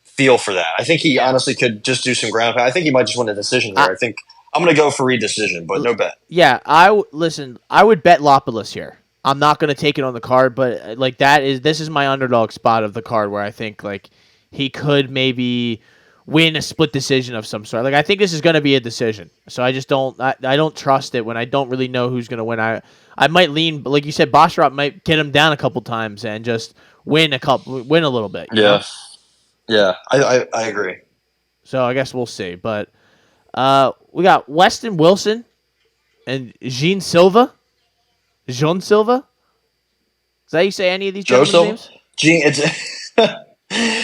feel for that. I think he honestly could just do some ground. I think he might just win a decision here. I think I'm going to go Fareed decision, but no bet. Yeah, I would bet Lapilus here. I'm not going to take it on the card, but this is my underdog spot of the card where I think he could maybe win a split decision of some sort. I think this is going to be a decision. So I just don't trust it when I don't really know who's going to win. I might lean, like you said, Basharat might get him down a couple times and just win a little bit. You know? Yeah, I agree. So I guess we'll see. But we got Weston Wilson and Jean Silva. Jean Silva? Is that how you say any of these gentlemen's names?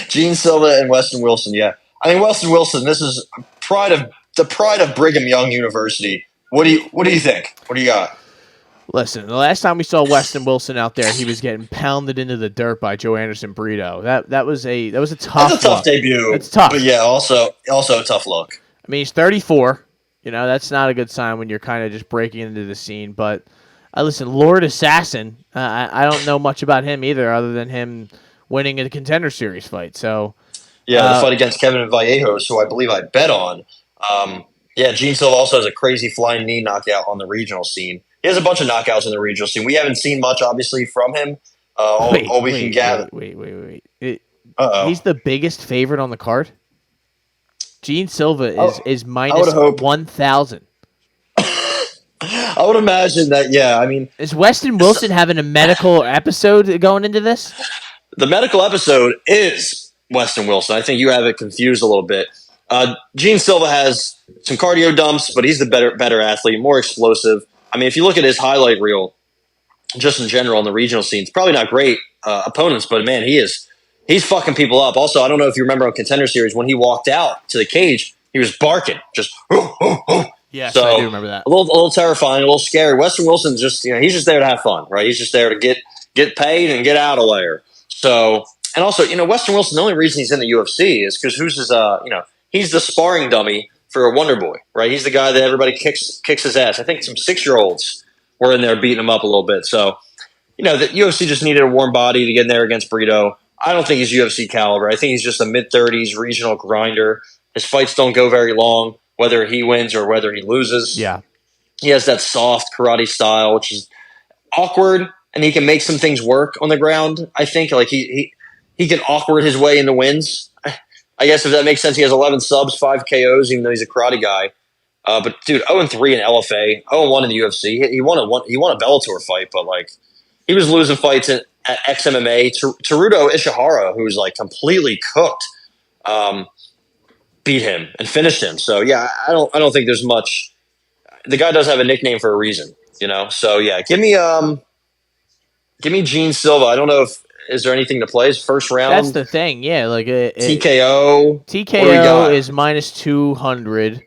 Jean Silva and Weston Wilson, yeah. I mean, Weston Wilson, this is the pride of Brigham Young University. What do you think? What do you got? Listen, the last time we saw Weston Wilson out there, he was getting pounded into the dirt by Joe Anderson Brito. That was a tough. That's a tough debut. It's tough, but yeah, also a tough look. I mean, he's 34. That's not a good sign when you're kind of just breaking into the scene. But listen, Lord Assassin. I don't know much about him either, other than him winning a Contender Series fight. So yeah, the fight against Kevin Vallejos, who I believe I bet on. Gene Silva also has a crazy flying knee knockout on the regional scene. He has a bunch of knockouts in the regional scene. We haven't seen much, obviously, from him. All we can gather. Wait. He's the biggest favorite on the card? Gene Silva is minus 1,000. I would imagine that, yeah. I mean, is Weston Wilson having a medical episode going into this? The medical episode is Weston Wilson. I think you have it confused a little bit. Gene Silva has some cardio dumps, but he's the better athlete, more explosive. I mean, if you look at his highlight reel, just in general in the regional scene, it's probably not great opponents, but man, he's fucking people up. Also, I don't know if you remember on Contender Series when he walked out to the cage, he was barking, just. Yes, so, I do remember that. A little terrifying, a little scary. Weston Wilson's just, he's just there to have fun, right? He's just there to get paid and get out of there. So, and also, Weston Wilson, the only reason he's in the UFC is because who's his, he's the sparring dummy for a Wonder Boy, right? He's the guy that everybody kicks his ass. I think some 6-year-olds were in there beating him up a little bit. So, the UFC just needed a warm body to get in there against Brito. I don't think he's UFC caliber. I think he's just a mid-30s regional grinder. His fights don't go very long, whether he wins or whether he loses. Yeah. He has that soft karate style, which is awkward, and he can make some things work on the ground. I think he can awkward his way into wins. I guess if that makes sense. He has 11 subs, 5 KOs, even though he's a karate guy. But dude, 0-3 in LFA, 0-1 in the UFC. He won a Bellator fight, but he was losing fights at XMMA. Teruto Ishihara, who's completely cooked. beat him and finished him. So yeah, I don't think there's much. The guy does have a nickname for a reason, you know. So yeah, give me Gene Silva. I don't know if is there anything to play. His first That's round the thing. Yeah, like TKO. What do we TKO got? is -200.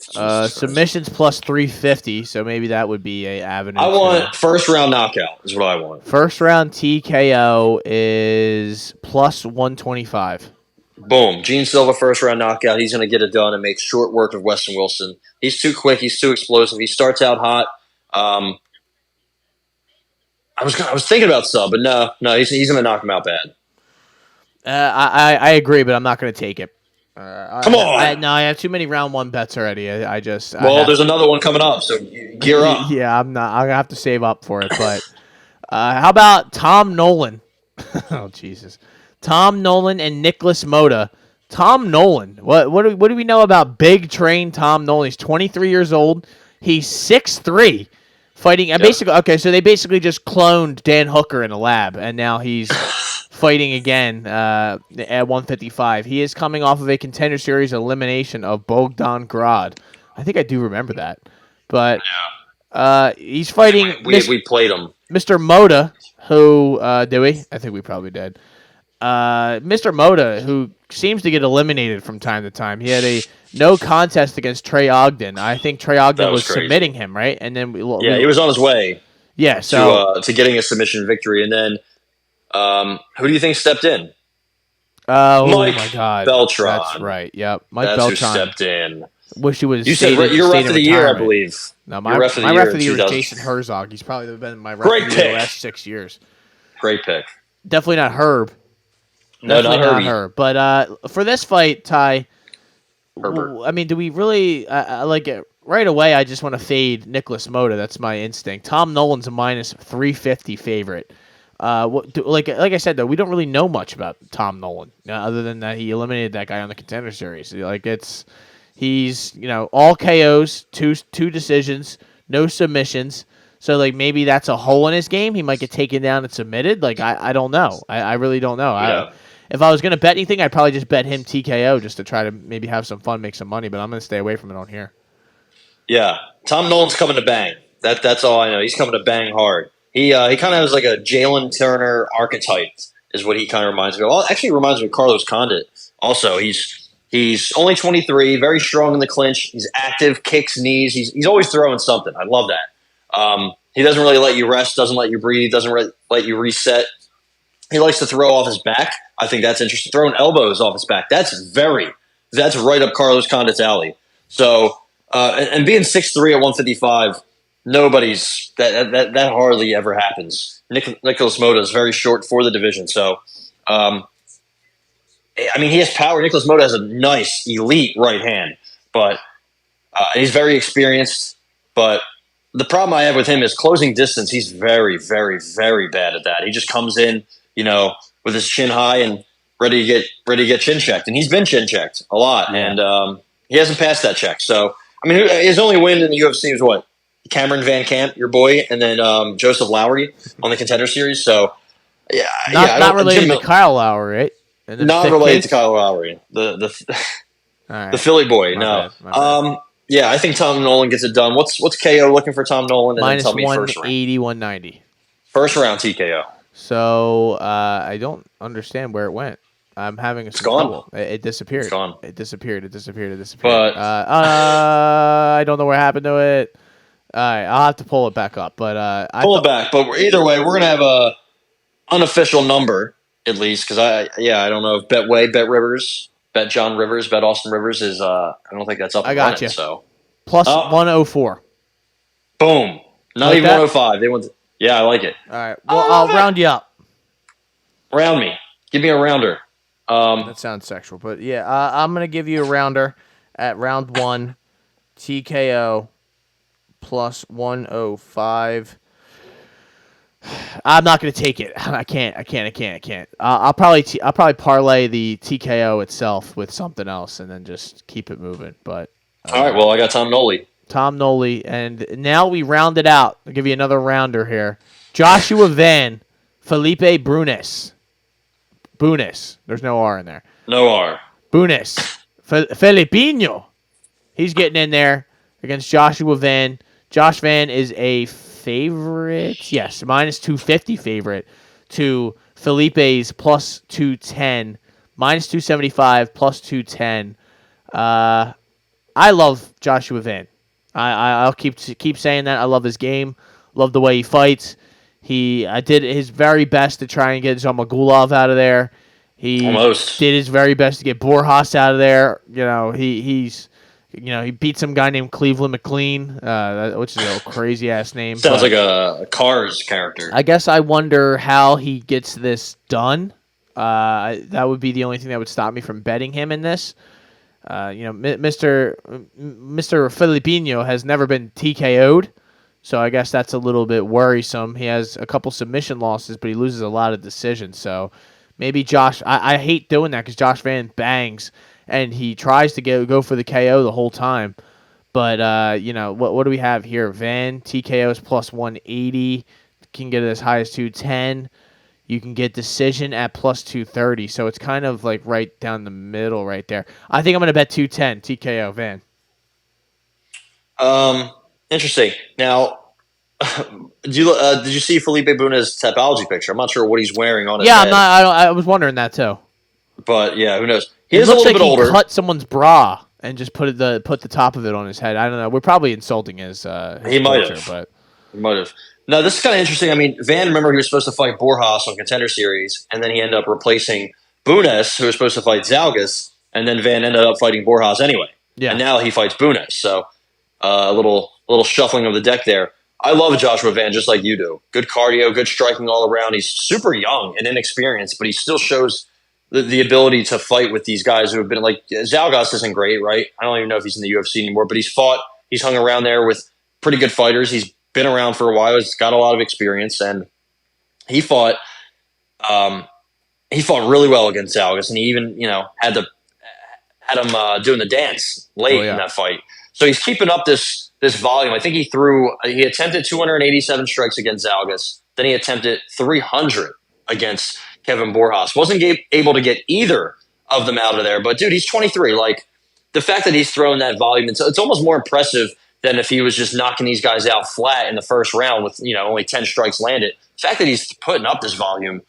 Jesus Christ. Submissions +350. So maybe that would be a avenue. I want first round knockout. Is what I want. First round TKO is +125. Boom. Gene Silva, first round knockout. He's going to get it done and make short work of Weston Wilson. He's too quick. He's too explosive. He starts out hot. I was thinking about Sub, but no, he's going to knock him out bad. I agree, but I'm not going to take it. Come on. I have too many round one bets already. There's another one coming up, so gear up. Yeah, I'm not. I'm going to have to save up for it. But how about Tom Nolan? Oh, Jesus. Tom Nolan and Nicholas Mota. Tom Nolan. What do we know about big train Tom Nolan? He's 23 years old. He's 6'3", fighting. Yep. Basically, so they basically just cloned Dan Hooker in a lab, and now he's fighting again at 155. He is coming off of a Contender Series elimination of Bogdan Grad. I think I do remember that. But he's fighting. We played him. Mr. Mota, who did we? I think we probably did. Mr. Mota, who seems to get eliminated from time to time. He had a no contest against Trey Ogden. I think Trey Ogden was submitting him, right? And then he was on his way. Yeah, so to getting a submission victory, and then who do you think stepped in? Oh Mike my God, Beltran. That's right. Yep, Mike That's Beltran who stepped in. Wish he was. You said your ref of the year, I believe. No, my ref of the year is Jason Herzog. He's probably been my ref of the year the last 6 years. Great pick. Definitely not Herb. No, not Herb. But for this fight, Ty, Herbert. I mean, do we really like it? Right away, I just want to fade Nicholas Mota. That's my instinct. Tom Nolan's a -350 favorite. Like I said, though, we don't really know much about Tom Nolan other than that he eliminated that guy on the Contender Series. He's all KOs, two decisions, no submissions. So maybe that's a hole in his game. He might get taken down and submitted. I don't know. I really don't know. Yeah. If I was gonna bet anything, I'd probably just bet him TKO just to try to maybe have some fun, make some money. But I'm gonna stay away from it on here. Yeah, Tom Nolan's coming to bang. That's all I know. He's coming to bang hard. He kind of has like a Jalen Turner archetype, is what he kind of reminds me of. Actually, reminds me of Carlos Condit. Also, he's only 23, very strong in the clinch. He's active, kicks, knees. He's always throwing something. I love that. He doesn't really let you rest, doesn't let you breathe, doesn't let you reset. He likes to throw off his back. I think that's interesting. Throwing elbows off his back. That's right up Carlos Condit's alley. So, and being 6'3" at 155, nobody's that hardly ever happens. Nicholas Mota is very short for the division. So, I mean, he has power. Nicholas Mota has a nice, elite right hand, but he's very experienced. But the problem I have with him is closing distance. He's very, very, very bad at that. He just comes in, with his chin high and ready to get chin checked, and he's been chin checked a lot, and he hasn't passed that check. So, I mean, his only win in the UFC was what? Cameron Van Camp, your boy, and then Joseph Lowry on the Contender Series. So, not related to Kyle Lowry, right? Not related to Kyle Lowry, the Philly boy. No. Bad. Yeah, I think Tom Nolan gets it done. What's KO looking for Tom Nolan? And then tell me first round. -180, 190. First round TKO. So I don't understand where it went. I'm having some trouble. It disappeared. It's gone. It disappeared. But I don't know what happened to it. All right, I'll have to pull it back up. But pull it back. But either way, we're gonna have a unofficial number at least because I don't know if Bet Rivers, Bet John Rivers, Bet Austin Rivers is I don't think that's up. I got you. So plus 104. Boom. Not like even that? 105. They want. Yeah, I like it. All right. Well, I'll round you up. Round me. Give me a rounder. That sounds sexual, but yeah, I'm gonna give you a rounder at round 1, TKO plus 105. I'm not gonna take it. I can't. I'll probably parlay the TKO itself with something else and then just keep it moving. But all right. Well, I got Tom Noli, and now we round it out. I'll give you another rounder here. Joshua Van, Felipe Brunis. There's no R in there. No R. Brunis. Filipino. He's getting in there against Joshua Van. Josh Van is a favorite. Yes, minus 250 favorite to Felipe's plus 210. Minus 275, plus 210. I love Joshua Van. I'll keep saying that. I love his game. Love the way he fights. He did his very best to try and get Zhamagulov out of there. He Almost did his very best to get Borjas out of there. He beat some guy named Cleveland McLean, which is a crazy ass name. Sounds like a Cars character. I guess I wonder how he gets this done. That would be the only thing that would stop me from betting him in this. Mr. Filipino has never been TKO'd, so I guess that's a little bit worrisome. He has a couple submission losses, but he loses a lot of decisions. So maybe Josh. I hate doing that because Josh Van bangs and he tries to go for the KO the whole time. But what do we have here? Van TKOs plus 180, can get it as high as 210. You can get decision at plus 230, so it's kind of like right down the middle right there. I think I'm going to bet 210 TKO Van. Interesting. Now, did you see Felipe Buna's Tapology picture? I'm not sure what he's wearing on his head. I was wondering that too. But yeah, who knows? He is a little bit older. He cut someone's bra and just put the top of it on his head. I don't know. We're probably insulting his he might culture, have. He might have. No, this is kind of interesting. I mean, Van, remember, he was supposed to fight Borjas on Contender Series, and then he ended up replacing Bunas, who was supposed to fight Zalgas, and then Van ended up fighting Borjas anyway. Yeah. And now he fights Bunas. So a little shuffling of the deck there. I love Joshua Van just like you do. Good cardio, good striking all around. He's super young and inexperienced, but he still shows the ability to fight with these guys who have been like Zalgas isn't great, right? I don't even know if he's in the UFC anymore, but he's hung around there with pretty good fighters. He's been around for a while. He's got a lot of experience, and he fought really well against Zalgas, and he even had him doing the dance late in that fight. So he's keeping up this volume. I think he attempted 287 strikes against Zalgas. Then he attempted 300 against Kevin Borjas. Wasn't able to get either of them out of there. But dude, he's 23. Like the fact that he's throwing that volume, it's almost more impressive than if he was just knocking these guys out flat in the first round with only 10 strikes landed. The fact that he's putting up this volume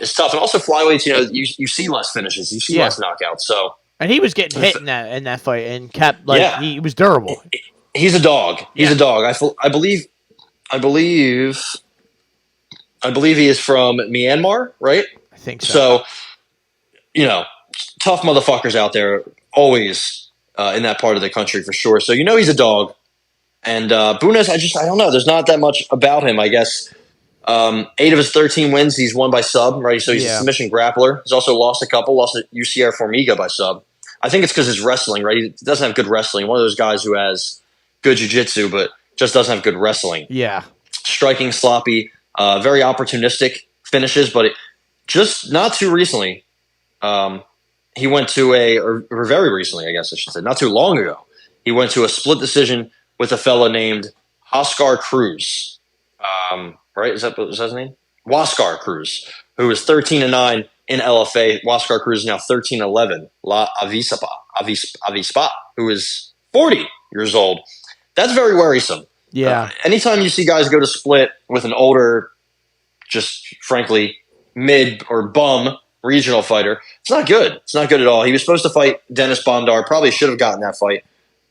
is tough. And also flyweights, you see less finishes, you see less knockouts. So and he was getting hit in that fight and kept he was durable. He's a dog. He's a dog. I believe he is from Myanmar, right? I think so. So, tough motherfuckers out there always. In that part of the country for sure. So he's a dog. And Bunas, I don't know. There's not that much about him, I guess. 8 of his 13 wins, he's won by sub, right? So he's a submission grappler. He's also lost a couple. Lost to UCR Formiga by sub. I think it's because his wrestling, right? He doesn't have good wrestling. One of those guys who has good jiu-jitsu, but just doesn't have good wrestling. Yeah. Striking, sloppy, very opportunistic finishes, but just not too recently. He went to or very recently, I guess I should say, not too long ago, he went to a split decision with a fella named Oscar Cruz. Right? Is that his name? Huascar Cruz, who is 13-9 in LFA. Huascar Cruz is now 13-11. La Avispa, who is 40 years old. That's very worrisome. Yeah. Anytime you see guys go to split with an older, just frankly, mid or bum regional fighter, it's not good. It's not good at all. He was supposed to fight Dennis Bondar. Probably should have gotten that fight.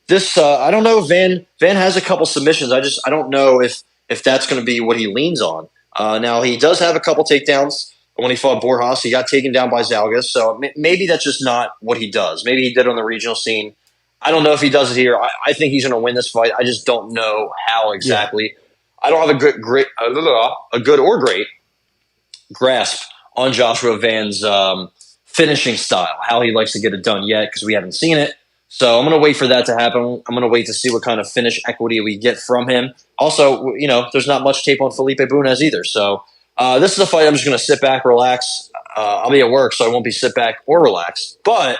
This, I don't know. Van has a couple submissions. I don't know if that's going to be what he leans on. Now he does have a couple takedowns. When he fought Borjas, he got taken down by Zalgas. So maybe that's just not what he does. Maybe he did it on the regional scene. I don't know if he does it here. I think he's going to win this fight. I just don't know how exactly. Yeah. I don't have a good or great grasp on Joshua Van's finishing style, how he likes to get it done yet, because we haven't seen it. So I'm going to wait for that to happen. I'm going to wait to see what kind of finish equity we get from him. Also, there's not much tape on Felipe Bunas either. So this is a fight I'm just going to sit back, relax. I'll be at work, so I won't be sit back or relaxed. But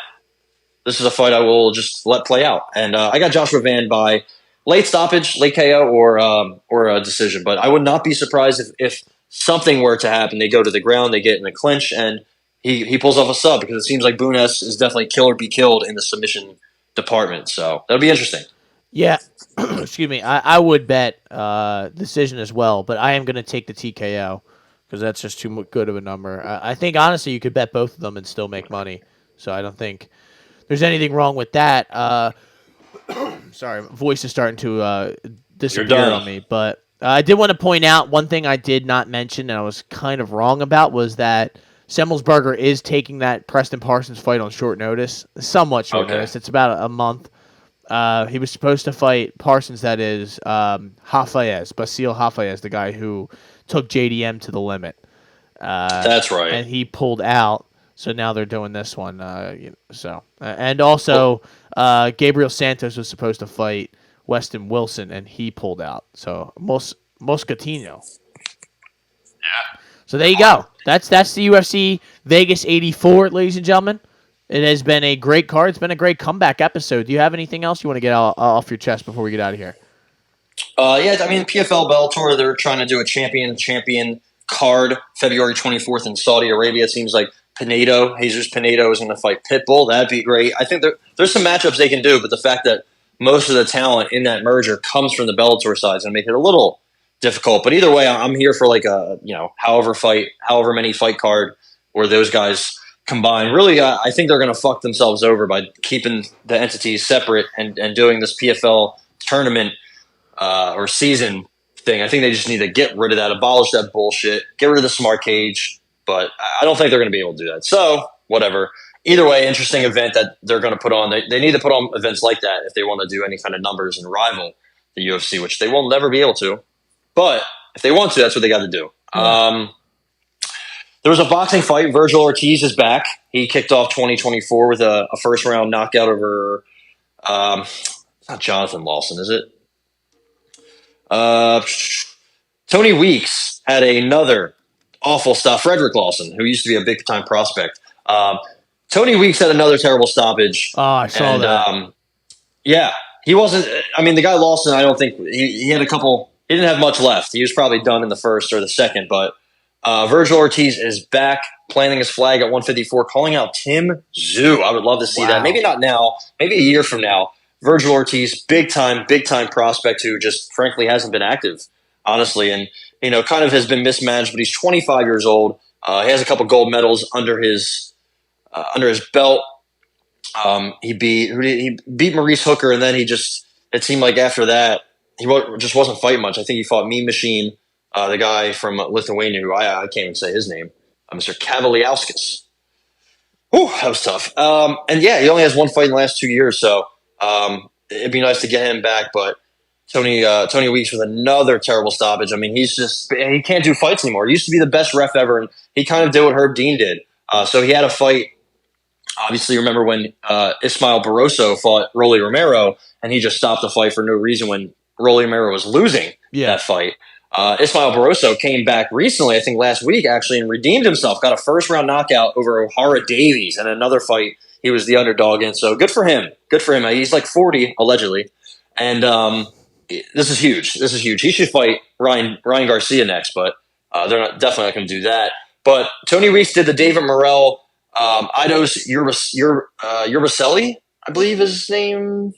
this is a fight I will just let play out. And I got Joshua Van by late stoppage, late KO, or a decision. But I would not be surprised if something were to happen. They go to the ground, they get in a clinch, and he pulls off a sub, because it seems like Bunes is definitely kill or be killed in the submission department. So that'll be interesting. Yeah, excuse me. I would bet decision as well, but I am going to take the TKO because that's just too good of a number. I think, honestly, you could bet both of them and still make money. So I don't think there's anything wrong with that. Sorry, my voice is starting to disappear on me. But I did want to point out one thing I did not mention, and I was kind of wrong about, was that Semmelsberger is taking that Preston Parsons fight on short notice. Somewhat short notice. It's about a month. He was supposed to fight Parsons, that is, Basil Hafayez, the guy who took JDM to the limit. That's right. And he pulled out, so now they're doing this one. And also, Gabriel Santos was supposed to fight Weston Wilson, and he pulled out. So, Moscatino. Yeah. So there you go. That's the UFC Vegas 84, ladies and gentlemen. It has been a great card. It's been a great comeback episode. Do you have anything else you want to get off your chest before we get out of here? Yeah, I mean, PFL Bellator, they're trying to do a champion card February 24th in Saudi Arabia. It seems like Jesus Pinedo is going to fight Pitbull. That'd be great. I think there's some matchups they can do, but the fact that most of the talent in that merger comes from the Bellator side is going to make it a little difficult. But either way, I'm here for like a, however many fight card where those guys combine. Really, I think they're going to fuck themselves over by keeping the entities separate and doing this PFL tournament or season thing. I think they just need to get rid of that, abolish that bullshit, get rid of the smart cage. But I don't think they're going to be able to do that. So, whatever. Either way, interesting event that they're going to put on. They need to put on events like that if they want to do any kind of numbers and rival the UFC, which they will never be able to. But if they want to, that's what they got to do. There was a boxing fight. Virgil Ortiz is back. He kicked off 2024 with a first-round knockout over it's not Jonathan Lawson, is it? Tony Weeks had another awful stop. Frederick Lawson, who used to be a big-time prospect. Tony Weeks had another terrible stoppage. Oh, I saw that. Yeah, he wasn't – I mean, the guy Lawson, I don't think – he had a couple – he didn't have much left. He was probably done in the first or the second, but Virgil Ortiz is back, planting his flag at 154, calling out Tim Tszyu. I would love to see that. Maybe not now, maybe a year from now. Virgil Ortiz, big time prospect who just frankly hasn't been active, honestly, and kind of has been mismanaged. But he's 25 years old. He has a couple gold medals under his belt. He beat Maurice Hooker, and then it seemed like after that he just wasn't fighting much. I think he fought Mean Machine. The guy from Lithuania, who I can't even say his name, Mr. Kavaliauskas. Whew, that was tough. And yeah, he only has one fight in the last 2 years, so it'd be nice to get him back. But Tony Weeks with another terrible stoppage. I mean, he can't do fights anymore. He used to be the best ref ever, and he kind of did what Herb Dean did. So he had a fight. Obviously, remember when Ismael Barroso fought Rolly Romero, and he just stopped the fight for no reason when Rolly Romero was losing that fight. Ismael Barroso came back recently, I think last week actually, and redeemed himself. Got a first-round knockout over O'Hara Davies in another fight he was the underdog in. So good for him. Good for him. He's like 40, allegedly. And this is huge. He should fight Ryan Garcia next, but they're definitely not going to do that. But Tony Weeks did the David Morrell, Idos Urbaselli, I believe his name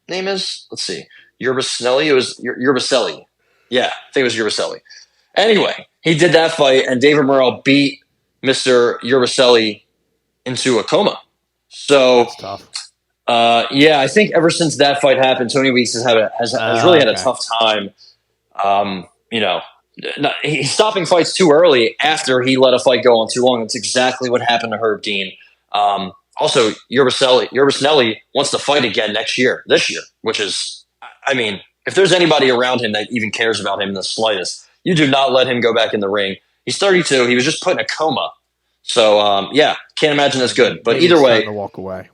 is. Let's see. Urbaselli. It was Urbaselli. Yeah, I think it was Urbaselli. Anyway, he did that fight, and David Morrell beat Mr. Urbaselli into a coma. So that's tough. I think ever since that fight happened, Tony Weeks has really had a tough time. He's stopping fights too early after he let a fight go on too long. That's exactly what happened to Herb Dean. Also, Urbaselli wants to fight again this year, which is, I mean, if there's anybody around him that even cares about him in the slightest, you do not let him go back in the ring. He's 32. He was just put in a coma. So, can't imagine that's good. But maybe either way, to walk away.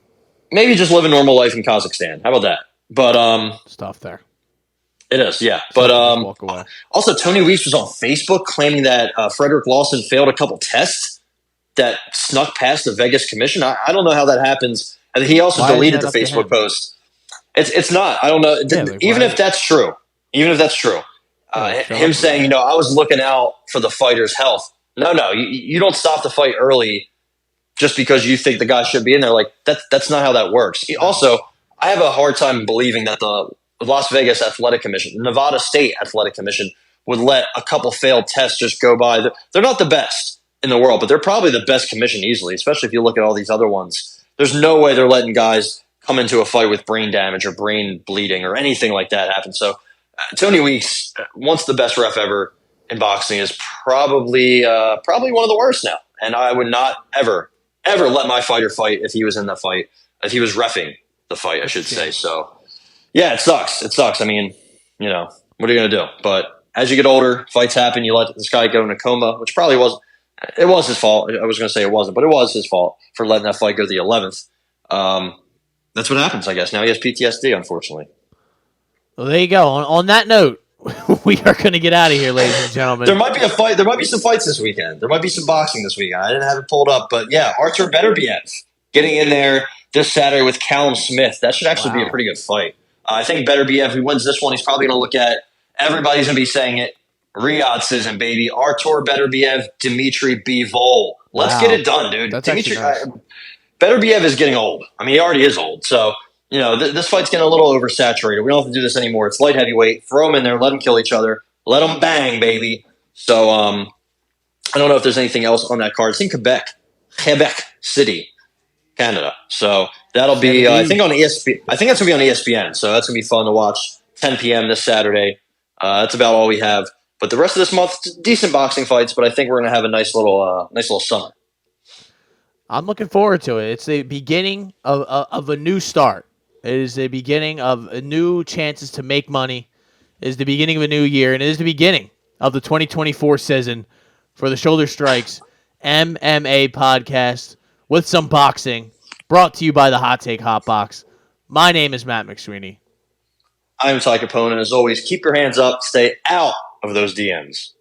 Maybe just live a normal life in Kazakhstan. How about that? But stuff there. It is, yeah. But walk away. Also, Tony Weeks was on Facebook claiming that Frederick Lawson failed a couple tests that snuck past the Vegas Commission. I don't know how that happens. And he also deleted the Facebook post. It's not. I don't know. Even if that's true, him saying, I was looking out for the fighter's health. No, you don't stop the fight early just because you think the guy should be in there. Like that's not how that works. Also, I have a hard time believing that the Las Vegas Athletic Commission, Nevada State Athletic Commission, would let a couple failed tests just go by. They're not the best in the world, but they're probably the best commission easily, especially if you look at all these other ones. There's no way they're letting guys come into a fight with brain damage or brain bleeding or anything like that happen. So Tony Weeks, once the best ref ever in boxing, is probably one of the worst now. And I would not ever let my fighter fight if he was in the fight, if he was reffing the fight, I should say. So, yeah, it sucks. It sucks. I mean, what are you going to do? But as you get older, fights happen. You let this guy go in a coma, which probably wasn't. It was his fault. I was going to say it wasn't, but it was his fault for letting that fight go to the 11th. That's what happens, I guess. Now he has PTSD, unfortunately. Well, there you go. On that note, we are going to get out of here, ladies and gentlemen. There might be a fight. There might be some fights this weekend. There might be some boxing this weekend. I didn't have it pulled up, but yeah, Artur Beterbiev getting in there this Saturday with Callum Smith. That should actually be a pretty good fight. I think Beterbiev, if he wins this one, he's probably going to look at everybody's going to be saying it. Riyadh Sism, baby. Artur Beterbiev, Dimitri Bivol. Let's get it done, dude. That's Dimitri nice. Beterbiev is getting old. I mean, he already is old. So, this fight's getting a little oversaturated. We don't have to do this anymore. It's light heavyweight. Throw them in there. Let them kill each other. Let them bang, baby. So, I don't know if there's anything else on that card. It's in Quebec City, Canada. So that'll be, I think, on ESPN. I think that's going to be on ESPN. So that's going to be fun to watch. 10 p.m. this Saturday. That's about all we have. But the rest of this month, decent boxing fights. But I think we're going to have a nice little summer. I'm looking forward to it. It's the beginning of a new start. It is the beginning of new chances to make money. It is the beginning of a new year, and it is the beginning of the 2024 season for the Shoulder Strikes MMA podcast with some boxing, brought to you by the Hot Take Hot Box. My name is Matt McSweeney. I'm Ty Capone, and as always, keep your hands up, stay out of those DMs.